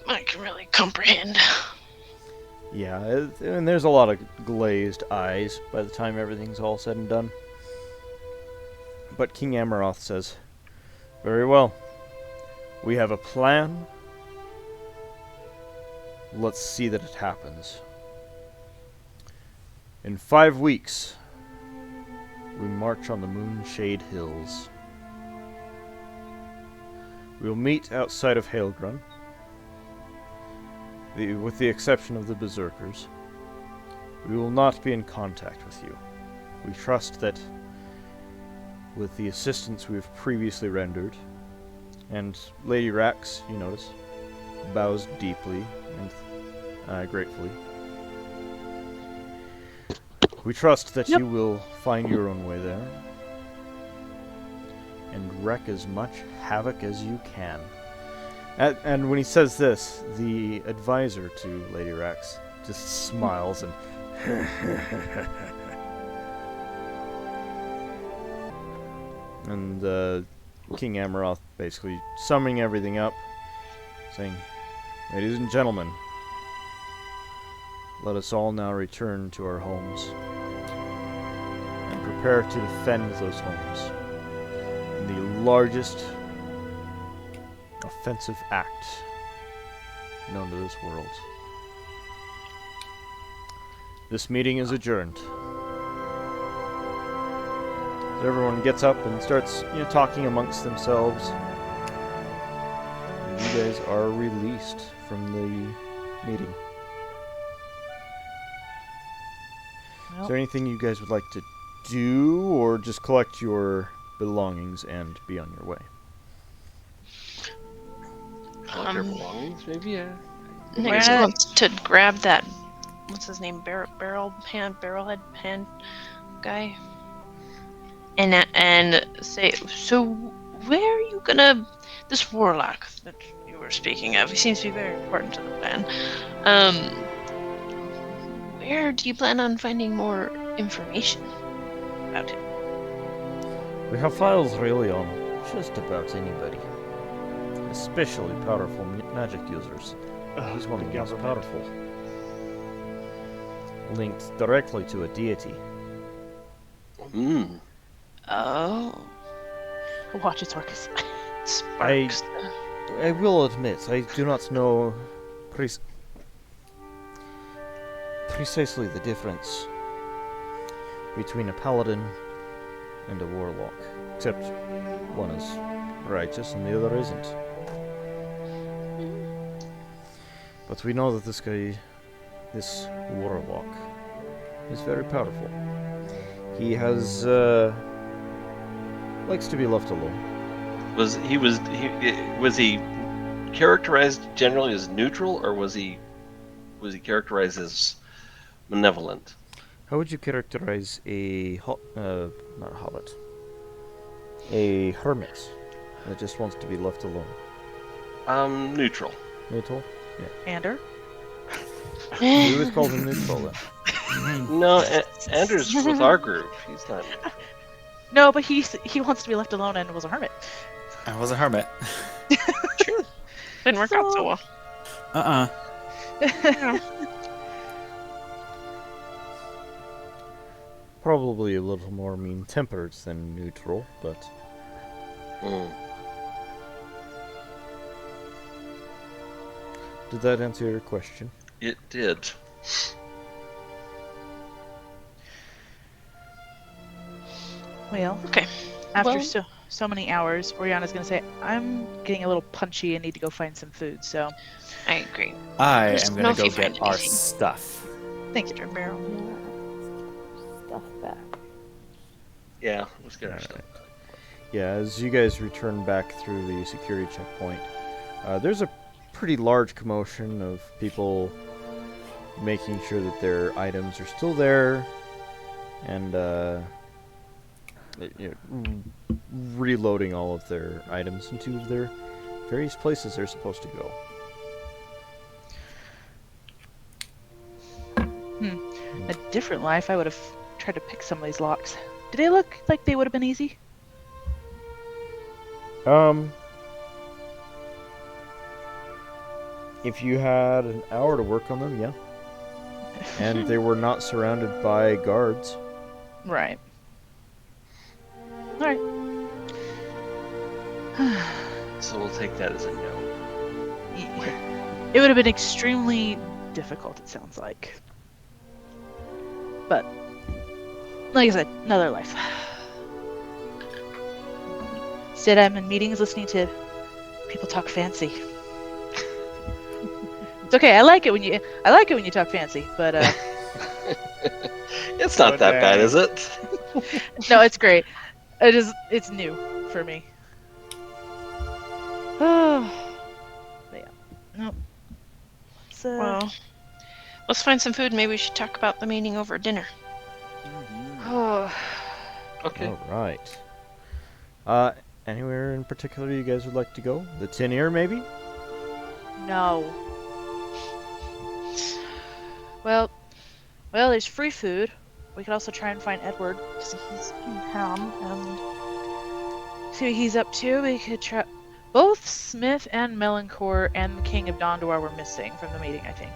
I can really comprehend. Yeah, and there's a lot of glazed eyes by the time everything's all said and done. But King Amaroth says, "Very well. We have a plan. Let's see that it happens. In 5 weeks, we march on the Moonshade Hills. We'll meet outside of Hailgrun, with the exception of the Berserkers. We will not be in contact with you. We trust that with the assistance we have previously rendered," and Lady Rax, you notice, bows deeply and gratefully. "We trust that you will find your own way there and wreak as much havoc as you can." And when he says this, the advisor to Lady Rax just smiles and and King Amaroth basically summing everything up, saying, "Ladies and gentlemen, let us all now return to our homes and prepare to defend those homes in the largest offensive act known to this world." This meeting is adjourned. So everyone gets up and starts, talking amongst themselves. And you guys are released from the meeting. Well, Is there anything you guys would like to do, or just collect your belongings and be on your way? Collect your belongings, maybe? Yeah. Nix wants to grab that. What's his name? Barrelhead hand guy. And say, "So, where are you gonna? This warlock that you were speaking of, he seems to be very important to the plan. Where do you plan on finding more information about him?" We have files really on just about anybody, especially powerful magic users. He's one of the most powerful, linked directly to a deity. Oh. watch its Orcus. Sparks. I will admit, I do not know precisely the difference between a paladin and a warlock, except one is righteous and the other isn't. But we know that this warlock, is very powerful. He has, likes to be left alone. Was he characterized generally as neutral, or was he characterized as malevolent? How would you characterize a not a hobbit, a hermit that just wants to be left alone? Neutral. Neutral? Ander? He was called a neutral then. No, Andrew's with our group. He's not. No, but he wants to be left alone and was a hermit. I was a hermit. Didn't work out so well. Probably a little more mean-tempered than neutral, but did that answer your question? It did. Well, Okay. after Well- so many hours, Oriana's gonna say, I'm getting a little punchy and need to go find some food, so I agree. I Just am know gonna if go you find get our anything. stuff. thank you, Turn Barrel. Stuff back. Yeah, let's get our stuff. Yeah, as you guys return back through the security checkpoint, there's a pretty large commotion of people making sure that their items are still there, and reloading all of their items into their various places they're supposed to go. A different life, I would have tried to pick some of these locks. Do they look like they would have been easy? If you had an hour to work on them, yeah. And they were not surrounded by guards. Right. Alright. So we'll take that as a no. It would have been extremely difficult, it sounds like. But, like I said, another life. Instead, I'm in meetings listening to people talk fancy. It's okay. I like it when you talk fancy, but It's not that bad, is it? no, it's great. It's new for me. But yeah. Nope. So, Well, let's find some food. Maybe we should talk about the meeting over dinner. Okay. All right. Anywhere in particular you guys would like to go? The Tin Ear, maybe? no. Well, there's free food. We could also try and find Edward, because he's in town, and see what he's up to. We could try. Both Smith and Melanchor and the King of Dondor were missing from the meeting, I think.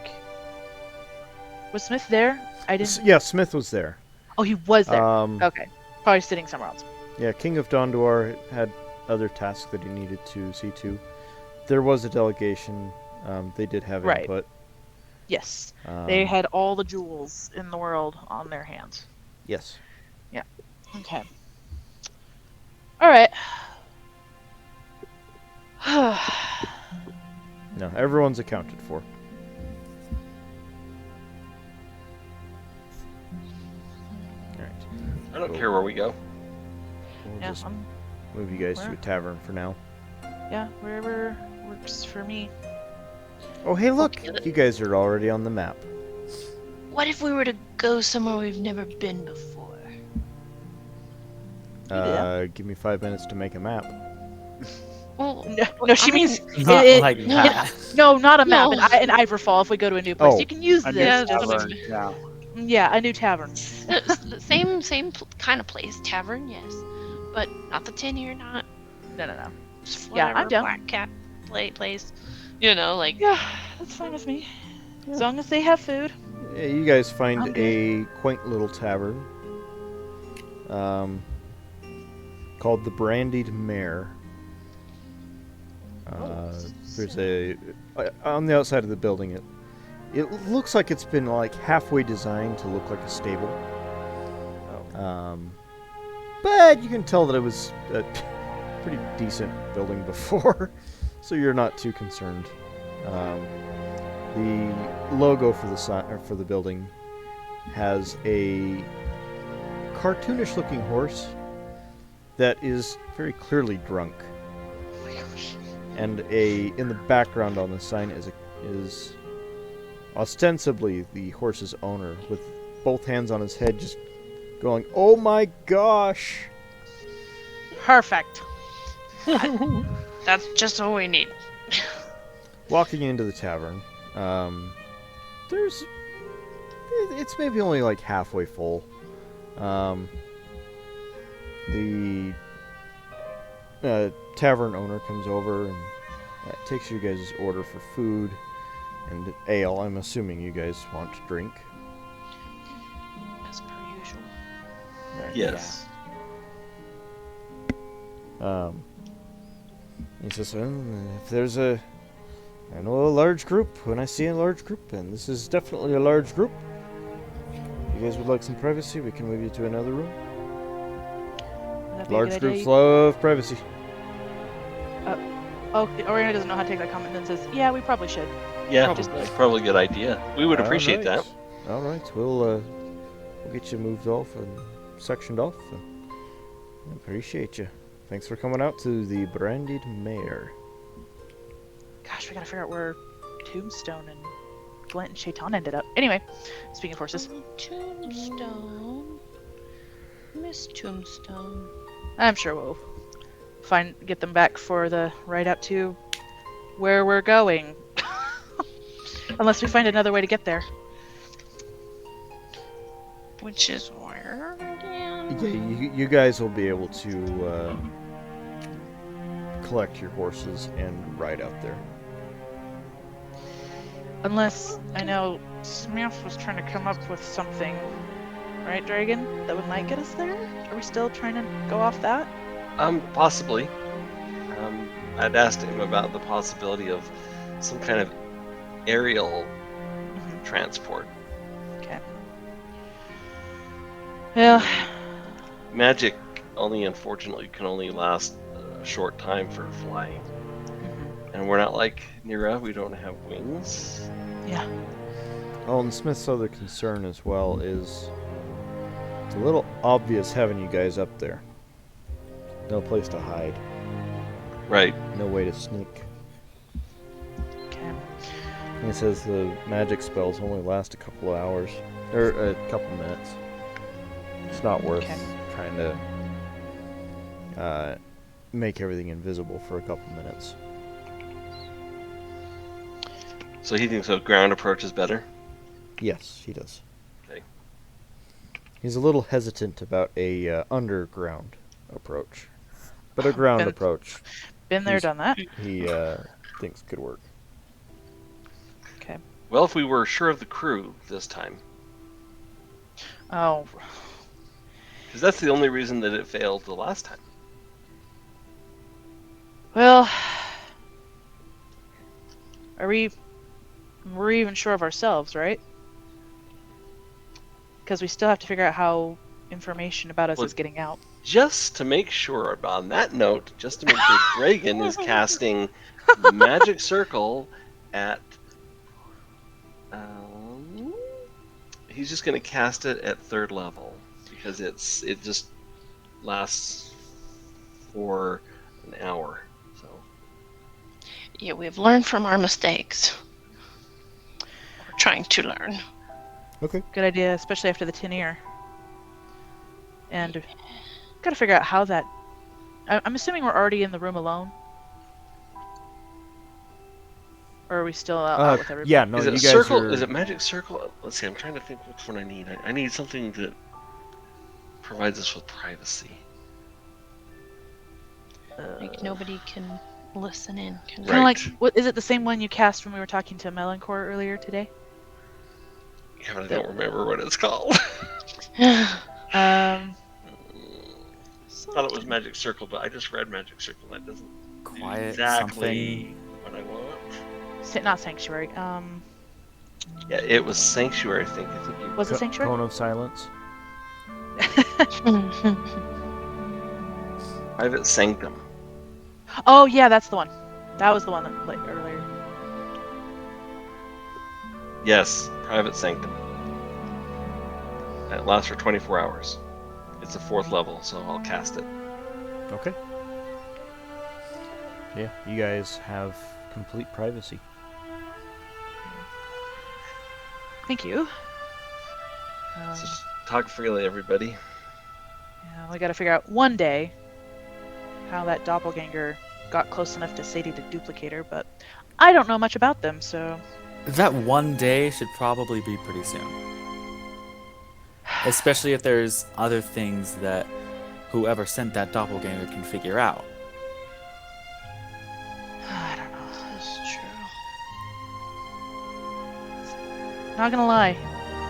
Was Smith there? I didn't. Yeah, Smith was there. Oh, he was there. Um, Okay. Probably sitting somewhere else. Yeah, King of Dondor had other tasks that he needed to see to. There was a delegation. They did have Right. input. Yes. They had all the jewels in the world on their hands. Yes. Okay. Alright. No, everyone's accounted for. Alright. I don't care where we go. We'll Yeah, just move you guys to a where? tavern for now. yeah, wherever works for me. Oh, hey, look! Okay. You guys are already on the map. What if we were to go somewhere we've never been before? Give me 5 minutes to make a map. Well, No, she means Not it- like that. no, not a map. No. In Ivorfall, if we go to a new place, Oh. you can use A new this. Yeah, tavern, yeah. Yeah, a new tavern. same kind of place, tavern, yes, but not the Tin Ear, not No. just Yeah, I'm whatever down. Black Cat place. You know, like Yeah, that's fine with me. As long as they have food. Yeah, you guys find I'm a quaint little tavern called the Brandied Mare. There's a on the outside of the building. It looks like it's been like halfway designed to look like a stable. But you can tell that it was a pretty decent building before, so you're not too concerned. The logo for the building has a cartoonish-looking horse that is very clearly drunk. and in the background on the sign is ostensibly the horse's owner, with both hands on his head, just going, "Oh my gosh!" Perfect. That's just all we need. Walking into the tavern, it's maybe only like halfway full. The tavern owner comes over and takes you guys' order for food and ale. I'm assuming you guys want to drink. As per usual. Yes. He says, if there's I know a large group when I see a large group, and this is definitely a large group. If you guys would like some privacy, we can move you to another room. That'd be a Large good groups idea. love privacy. Oh, Oriana doesn't know how to take that comment, and then says, "Yeah, we probably should." Yeah, Just- that's probably a good idea. We would appreciate that. All right, we'll get you moved off and sectioned off. And appreciate you. Thanks for coming out to the Brandied Mare. Gosh, we gotta figure out where Tombstone and Glint and Shaitan ended up. Anyway, speaking of horses, Tombstone. Miss Tombstone. I'm sure we'll get them back for the ride out to where we're going. Unless we find another way to get there. Which is where again? Yeah, you guys will be able to collect your horses and ride out there. Unless, I know Smith was trying to come up with something, right, Dragon? That might get us there? Are we still trying to go off that? Possibly. I'd asked him about the possibility of some kind of aerial transport. Okay. Well, Magic unfortunately, can only last a short time for flying. And we're not like Nira, we don't have wings. yeah. Oh, and Smith's other concern as well is it's a little obvious having you guys up there. No place to hide. Right. No way to sneak. Okay. And he says the magic spells only last a couple of hours. Or a couple minutes. It's not worth Okay. trying to make everything invisible for a couple minutes. So he thinks a ground approach is better? Yes, he does. Okay. He's a little hesitant about a underground approach. But a ground Been- approach Been there, He's- done that. he thinks could work. Okay. Well, if we were sure of the crew this time. Oh, Because that's the only reason that it failed the last time. well. We're even sure of ourselves, right? Because we still have to figure out how information about us Well, is getting out. Just to make sure, on that note, just to make sure Dragon is casting Magic Circle at... he's just going to cast it at 3rd level. Because it just lasts for an hour. So Yeah, we've learned from our mistakes. We're trying to learn. Okay. Good idea, especially after the tin ear. And gotta figure out how that. I'm assuming we're already in the room alone. Or are we still out with everybody? Yeah, no, is you it guys circle? are... Is it Magic Circle? Let's see, I'm trying to think which one I need. I need something that provides us with privacy. Like nobody can listen in. Can Kind of like, Right. what is it? The same one you cast when we were talking to Melanchor earlier today? Yeah, but I don't remember what it's called. Um, Thought it was Magic Circle, but I just read Magic Circle. That doesn't do Quiet exactly something. what I want. not Sanctuary. Yeah, it was Sanctuary. I think you. Was it Sanctuary? Cone of Silence? Private Sanctum. Oh yeah, that's the one. That was the one that like earlier. Yes, Private Sanctum. It lasts for 24 hours. It's a 4th level, so I'll cast it. Okay. Yeah, you guys have complete privacy. Thank you. So talk freely, everybody. Yeah, we got to figure out one day how that doppelganger got close enough to Sadie to duplicate her, but I don't know much about them, so... That one day should probably be pretty soon. Especially if there's other things that whoever sent that doppelganger can figure out. I don't know. That's true. Not gonna lie,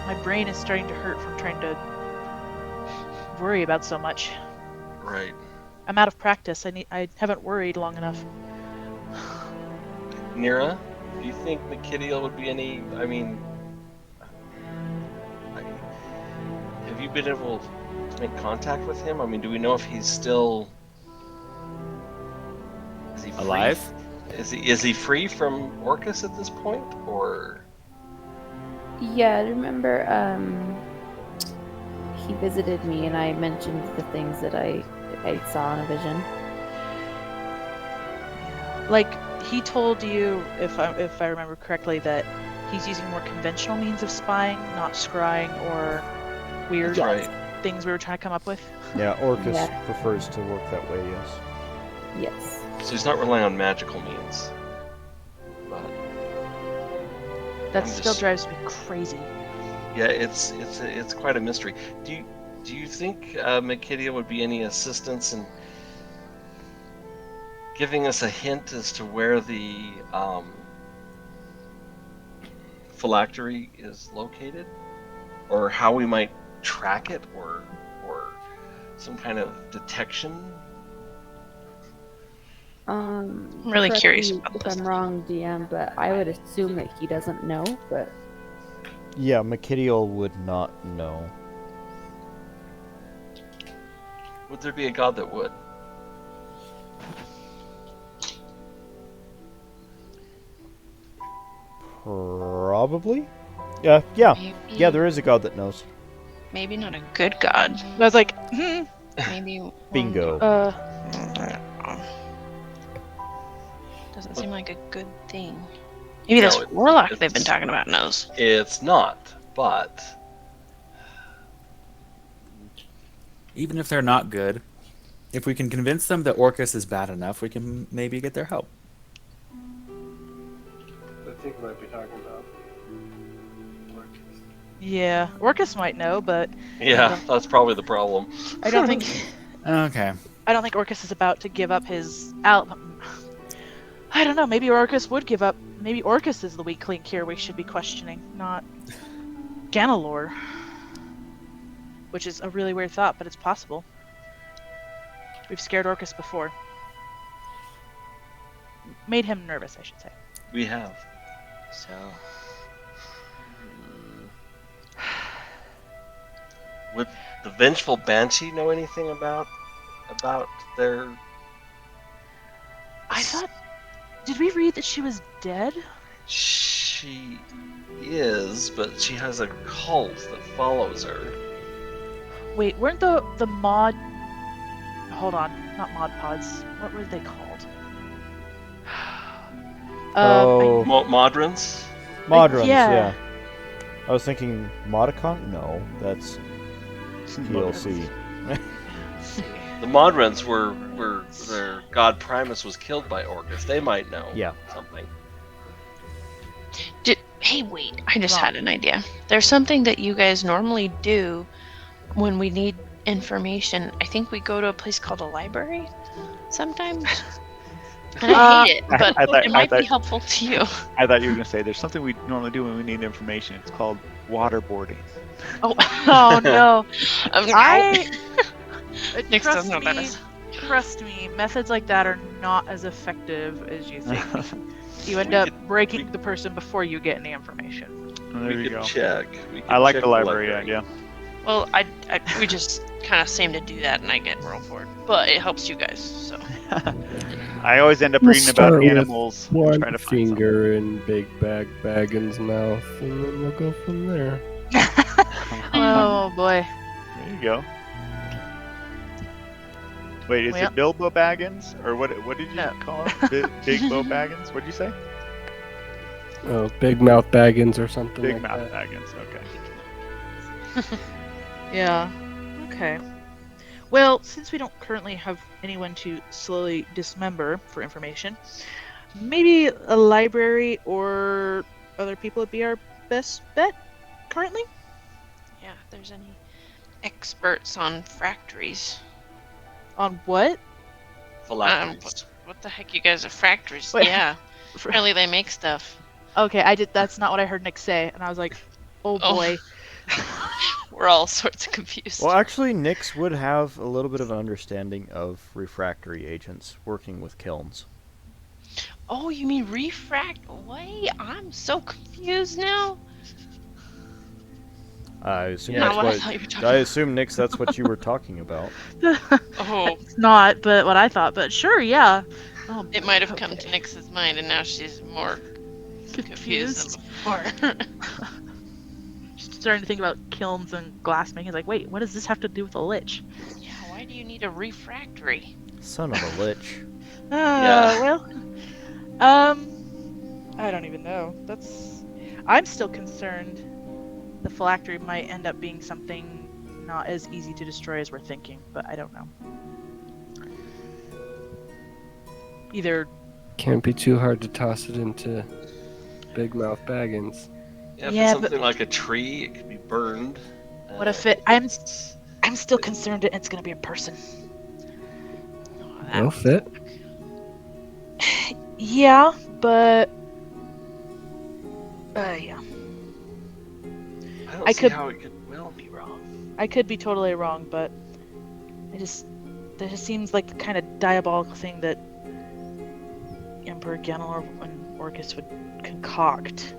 my brain is starting to hurt from trying to worry about so much. Right. I'm out of practice. I haven't worried long enough. Nira, do you think Makidiel would be any? I mean, have you been able to make contact with him? I mean, do we know if he's still? Is he free? Alive? Is he free from Orcus at this point, or? Yeah, I remember he visited me and I mentioned the things that I saw in a vision. Like, he told you, if I remember correctly, that he's using more conventional means of spying, not scrying or weird Right. things we were trying to come up with. Yeah, Orcus Yeah. prefers to work that way, yes. Yes. So he's not relying on magical means. But That I'm still just- drives me crazy. yeah, it's quite a mystery. Do you think Makidia would be any assistance in giving us a hint as to where the phylactery is located, or how we might track it, or some kind of detection? I'm really correct curious me about if this. I'm wrong, DM, but I would assume that he doesn't know, but Yeah, Makidiel would not know. Would there be a god that would? Probably? Yeah, Maybe, there is a god that knows. maybe not a good god. I was like, Maybe one- Bingo. Doesn't seem like a good thing. Maybe No, this warlock they've been it's- talking about knows. It's not, but Even if they're not good, if we can convince them that Orcus is bad enough, we can maybe get their help. I think we might be talking about Orcus. yeah, Orcus might know, but yeah, that's probably the problem. I don't think Okay. Orcus is about to give up his I don't know. Maybe Orcus would give up. Maybe Orcus is the weak link here. We should be questioning, not Ganalor. Which is a really weird thought, but it's possible. We've scared Orcus before. Made him nervous, I should say. We have. So, Would the vengeful banshee know anything about their? I thought. Did we read that she was dead? She is, but she has a cult that follows her. Wait, weren't the mod? Hold on, not mod pods. What were they called? Oh. Modrons? Modrons, yeah. yeah. I was thinking Modicon? No, that's DLC. The Modrons were their god Primus was killed by Orcus. They might know Yeah. something. Hey, wait! I just Wrong. had an idea. There's something that you guys normally do when we need information. I think we go to a place called a library sometimes. And I hate it, but I thought- it might I be helpful to you. I thought you were gonna say there's something we normally do when we need information. It's called waterboarding. Oh no! Nick's Trust doesn't know what that me, is. trust me, methods like that are not as effective as you think. You end We up could- breaking the person before you get any information. There we you could go. check. We could I like check the library idea. Well, we just kind of seem to do that, and I get rolled for it. But it helps you guys, so. I always end up We'll reading about start with animals and One trying to find something. finger in Big Bag Baggins' mouth, and then we'll go from there. Oh boy. There you go. Wait, is Well- it Bilbo Baggins? Or what did you No. call him? Big Bo Baggins? What did you say? Oh, Big Mouth Baggins or something Big like Mouth that. Baggins, okay. Yeah. Okay. Well, since we don't currently have anyone to slowly dismember for information, maybe a library or other people would be our best bet currently. Yeah, if there's any experts on factories. On what? Phylacteries. What the heck, you guys are factories? Wait. Yeah, apparently they make stuff. Okay, that's not what I heard Nick say, and I was like, oh Oh. boy. We're all sorts of confused. Well, actually, Nyx would have a little bit of an understanding of refractory agents working with kilns. Oh, you mean refract? Wait, I'm so confused now. I assume Not that's what I what. thought you were talking I assume, Nyx, that's what you were talking about. Oh, It's not, but what I thought, but sure, yeah. Oh, it might have come okay. to Nyx's mind, and now she's more confused than before. Just starting to think about kilns and glassmaking. He's like, wait, what does this have to do with a lich? Yeah, why do you need a refractory? Son of a lich. Yeah. Well, I don't even know. I'm still concerned the phylactery might end up being something not as easy to destroy as we're thinking, but I don't know. Either Can't be too hard to toss it into Big Mouth Baggins. Yeah, if Yeah, it's but- something like a tree, it could be burned. what if it? I'm still concerned that it's gonna be a person. No fit. Yeah, but yeah. I don't I see could- how it could well be wrong. I could be totally wrong, but that just seems like the kind of diabolical thing that Emperor Ganalor and Orcus would concoct.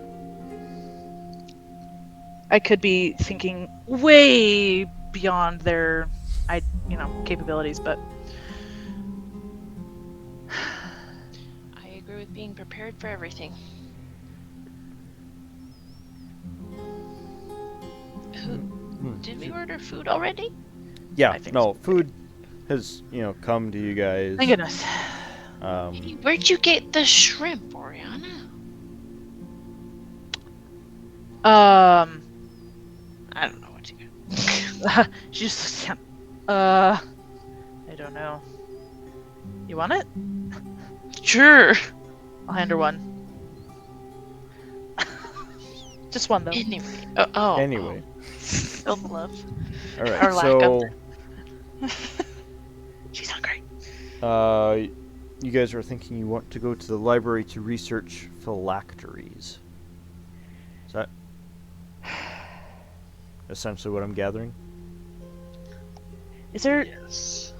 I could be thinking way beyond their, capabilities, but I agree with being prepared for everything. Did we order food already? Yeah, I think no, so. food has, come to you guys. thank goodness. Hey, where'd you get the shrimp, Oriana? I don't know what you got. She just looks at I don't know. You want it? Sure. I'll hand her one. Just one though. Anyway. Anyway, Feel the love. all right. Or lack of So, She's hungry. you guys are thinking you want to go to the library to research phylacteries. Is that essentially what I'm gathering? Is there Yes.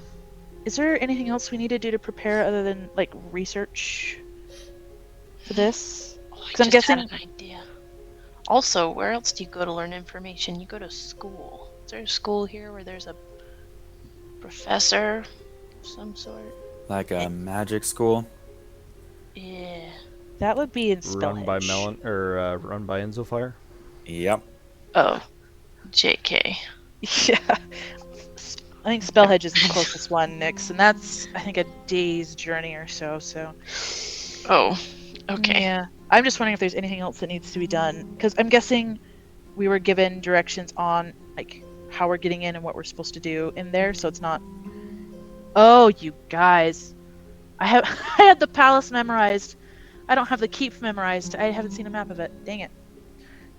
anything else we need to do to prepare other than like research for this? Oh, I 'Cause I'm just had guessing- an idea. Also, where else do you go to learn information? You go to school. Is there a school here where there's a professor of some sort? Like a magic school. Yeah. That would be in Run by Spellhedge. run by Enzofire? Yep. Oh. JK. Yeah. I think Spellhedge is the closest one, Nyx, and that's I think a day's journey or so. So. Oh. Okay. Yeah. I'm just wondering if there's anything else that needs to be done, because I'm guessing we were given directions on like how we're getting in and what we're supposed to do in there, so it's not. Oh, you guys, I had the palace memorized. I don't have the keep memorized. I haven't seen a map of it. Dang it.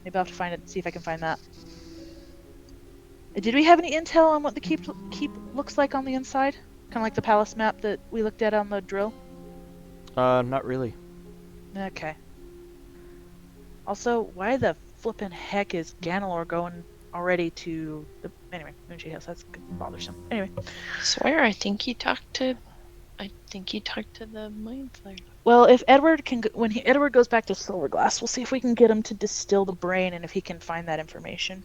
Maybe I'll have to find it. See if I can find that. Did we have any intel on what the keep looks like on the inside? Kind of like the palace map that we looked at on the drill. Not really. Okay. Also, why the flippin' heck is Ganalor going already to the... Anyway, Moonshade House, that's bothersome. Anyway. I swear, I think he talked to the Mind Flayer. Well, if Edward can... When Edward goes back to Silverglass, we'll see if we can get him to distill the brain and if he can find that information.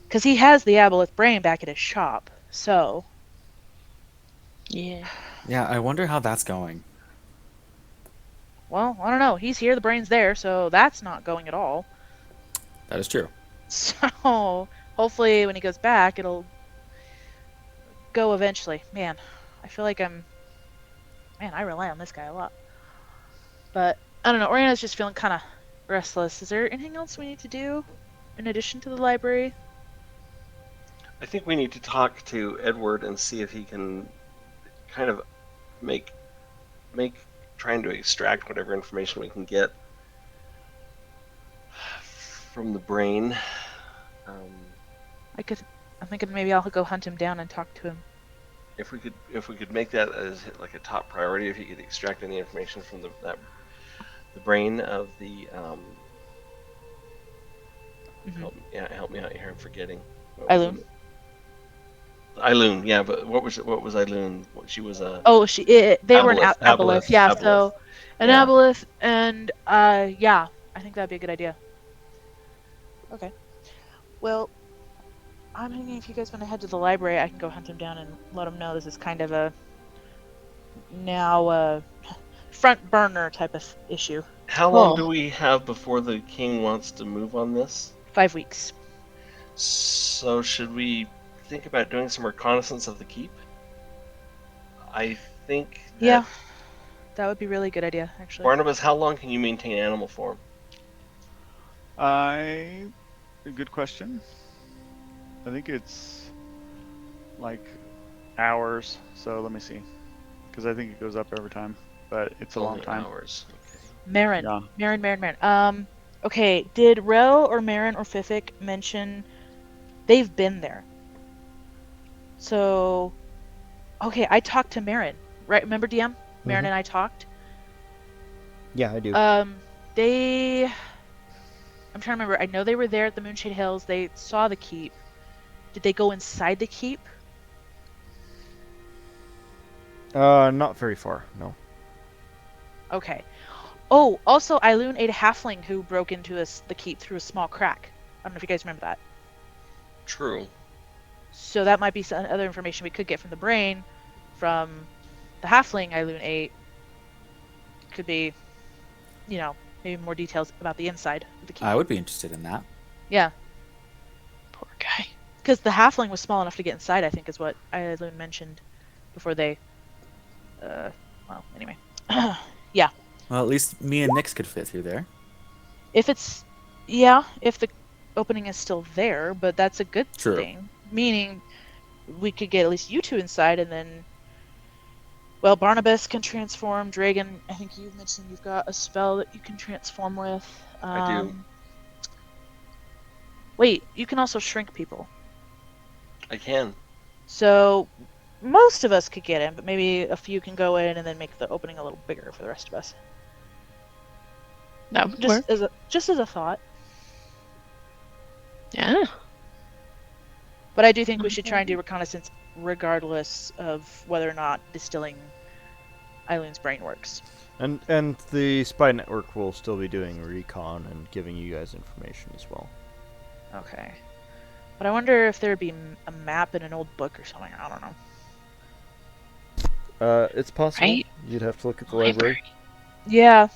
Because he has the Aboleth brain back at his shop, so... Yeah. Yeah, I wonder how that's going. Well, I don't know. He's here, the brain's there, so that's not going at all. That is true. So, hopefully when he goes back, it'll go eventually. Man, I feel like man, I rely on this guy a lot. But I don't know, Oriana's just feeling kind of restless. Is there anything else we need to do in addition to the library? I think we need to talk to Edward and see if he can kind of make trying to extract whatever information we can get from the brain. I'm thinking maybe I'll go hunt him down and talk to him. If we could make that as like a top priority, if you could extract any information from the brain of the help me out here. I'm forgetting. Eiloon. Eiloon, yeah, but what was Eiloon? She was a. Oh, they were an Aboleth, aboleth. Yeah, Aboleth. so an Yeah. aboleth, and yeah, I think that'd be a good idea. Okay. Well, I'm thinking if you guys want to head to the library, I can go hunt him down and let him know this is kind of a front burner type of issue. How long do we have before the king wants to move on this? 5 weeks. So should we think about doing some reconnaissance of the keep? I think that Yeah, that would be a really good idea, actually. Barnabas, how long can you maintain animal form? Good question. I think it's like hours. So let me see, because I think it goes up every time, but it's a long Only time. hours. Okay. Marin. Yeah. Marin. Okay, did Rel or Marin or Fifik mention they've been there? So, okay, I talked to Marin, right? Remember, DM? Marin and I talked. Yeah, I do. I'm trying to remember. I know they were there at the Moonshade Hills. They saw the keep. Did they go inside the keep? Not very far, no. Okay. Oh, also, Eiloon ate a halfling who broke into the keep through a small crack. I don't know if you guys remember that. True. So that might be some other information we could get from the brain, from the halfling Eiloon ate. Could be, maybe more details about the inside of the keep. I would be interested in that. Yeah. Poor guy. Because the halfling was small enough to get inside, I think is what Eiloon mentioned before they... well, anyway. Yeah. Well, at least me and Nyx could fit through there. If the opening is still there, but that's a good True. thing. Meaning, we could get at least you two inside, and then... Well, Barnabas can transform. Dragon, I think you've mentioned you've got a spell that you can transform with. I do. Wait, you can also shrink people. I can. So, most of us could get in, but maybe a few can go in and then make the opening a little bigger for the rest of us. That would work. Just as a thought. Yeah. But I do think we should try and do reconnaissance regardless of whether or not distilling Eileen's brain works. And the spy network will still be doing recon and giving you guys information as well. Okay. But I wonder if there'd be a map in an old book or something. I don't know. It's possible. Right? You'd have to look at the library. Yeah.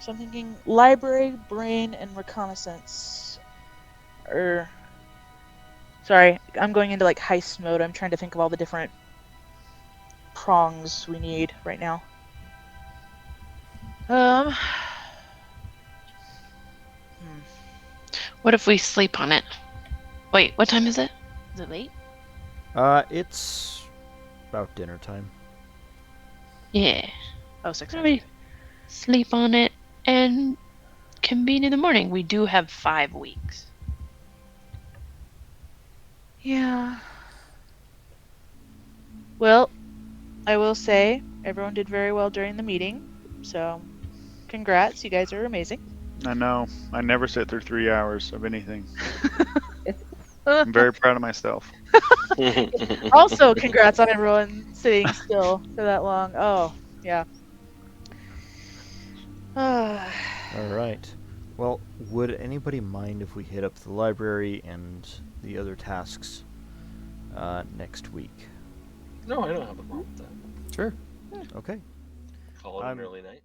So I'm thinking library, brain, and reconnaissance. Sorry, I'm going into like heist mode. I'm trying to think of all the different prongs we need right now. What if we sleep on it? Wait, what time is it? Is it late? It's about dinner time. Yeah. Oh, 6 Why don't we sleep on it and convene in the morning? We do have 5 weeks. Yeah. Well, I will say everyone did very well during the meeting. So, congrats. You guys are amazing. I know. I never sit through 3 hours of anything. I'm very proud of myself. Also, congrats on everyone sitting still for that long. Oh, yeah. All right. Well, would anybody mind if we hit up the library and the other tasks next week? No, I don't have a problem with that. Sure. Okay. Call it an early night.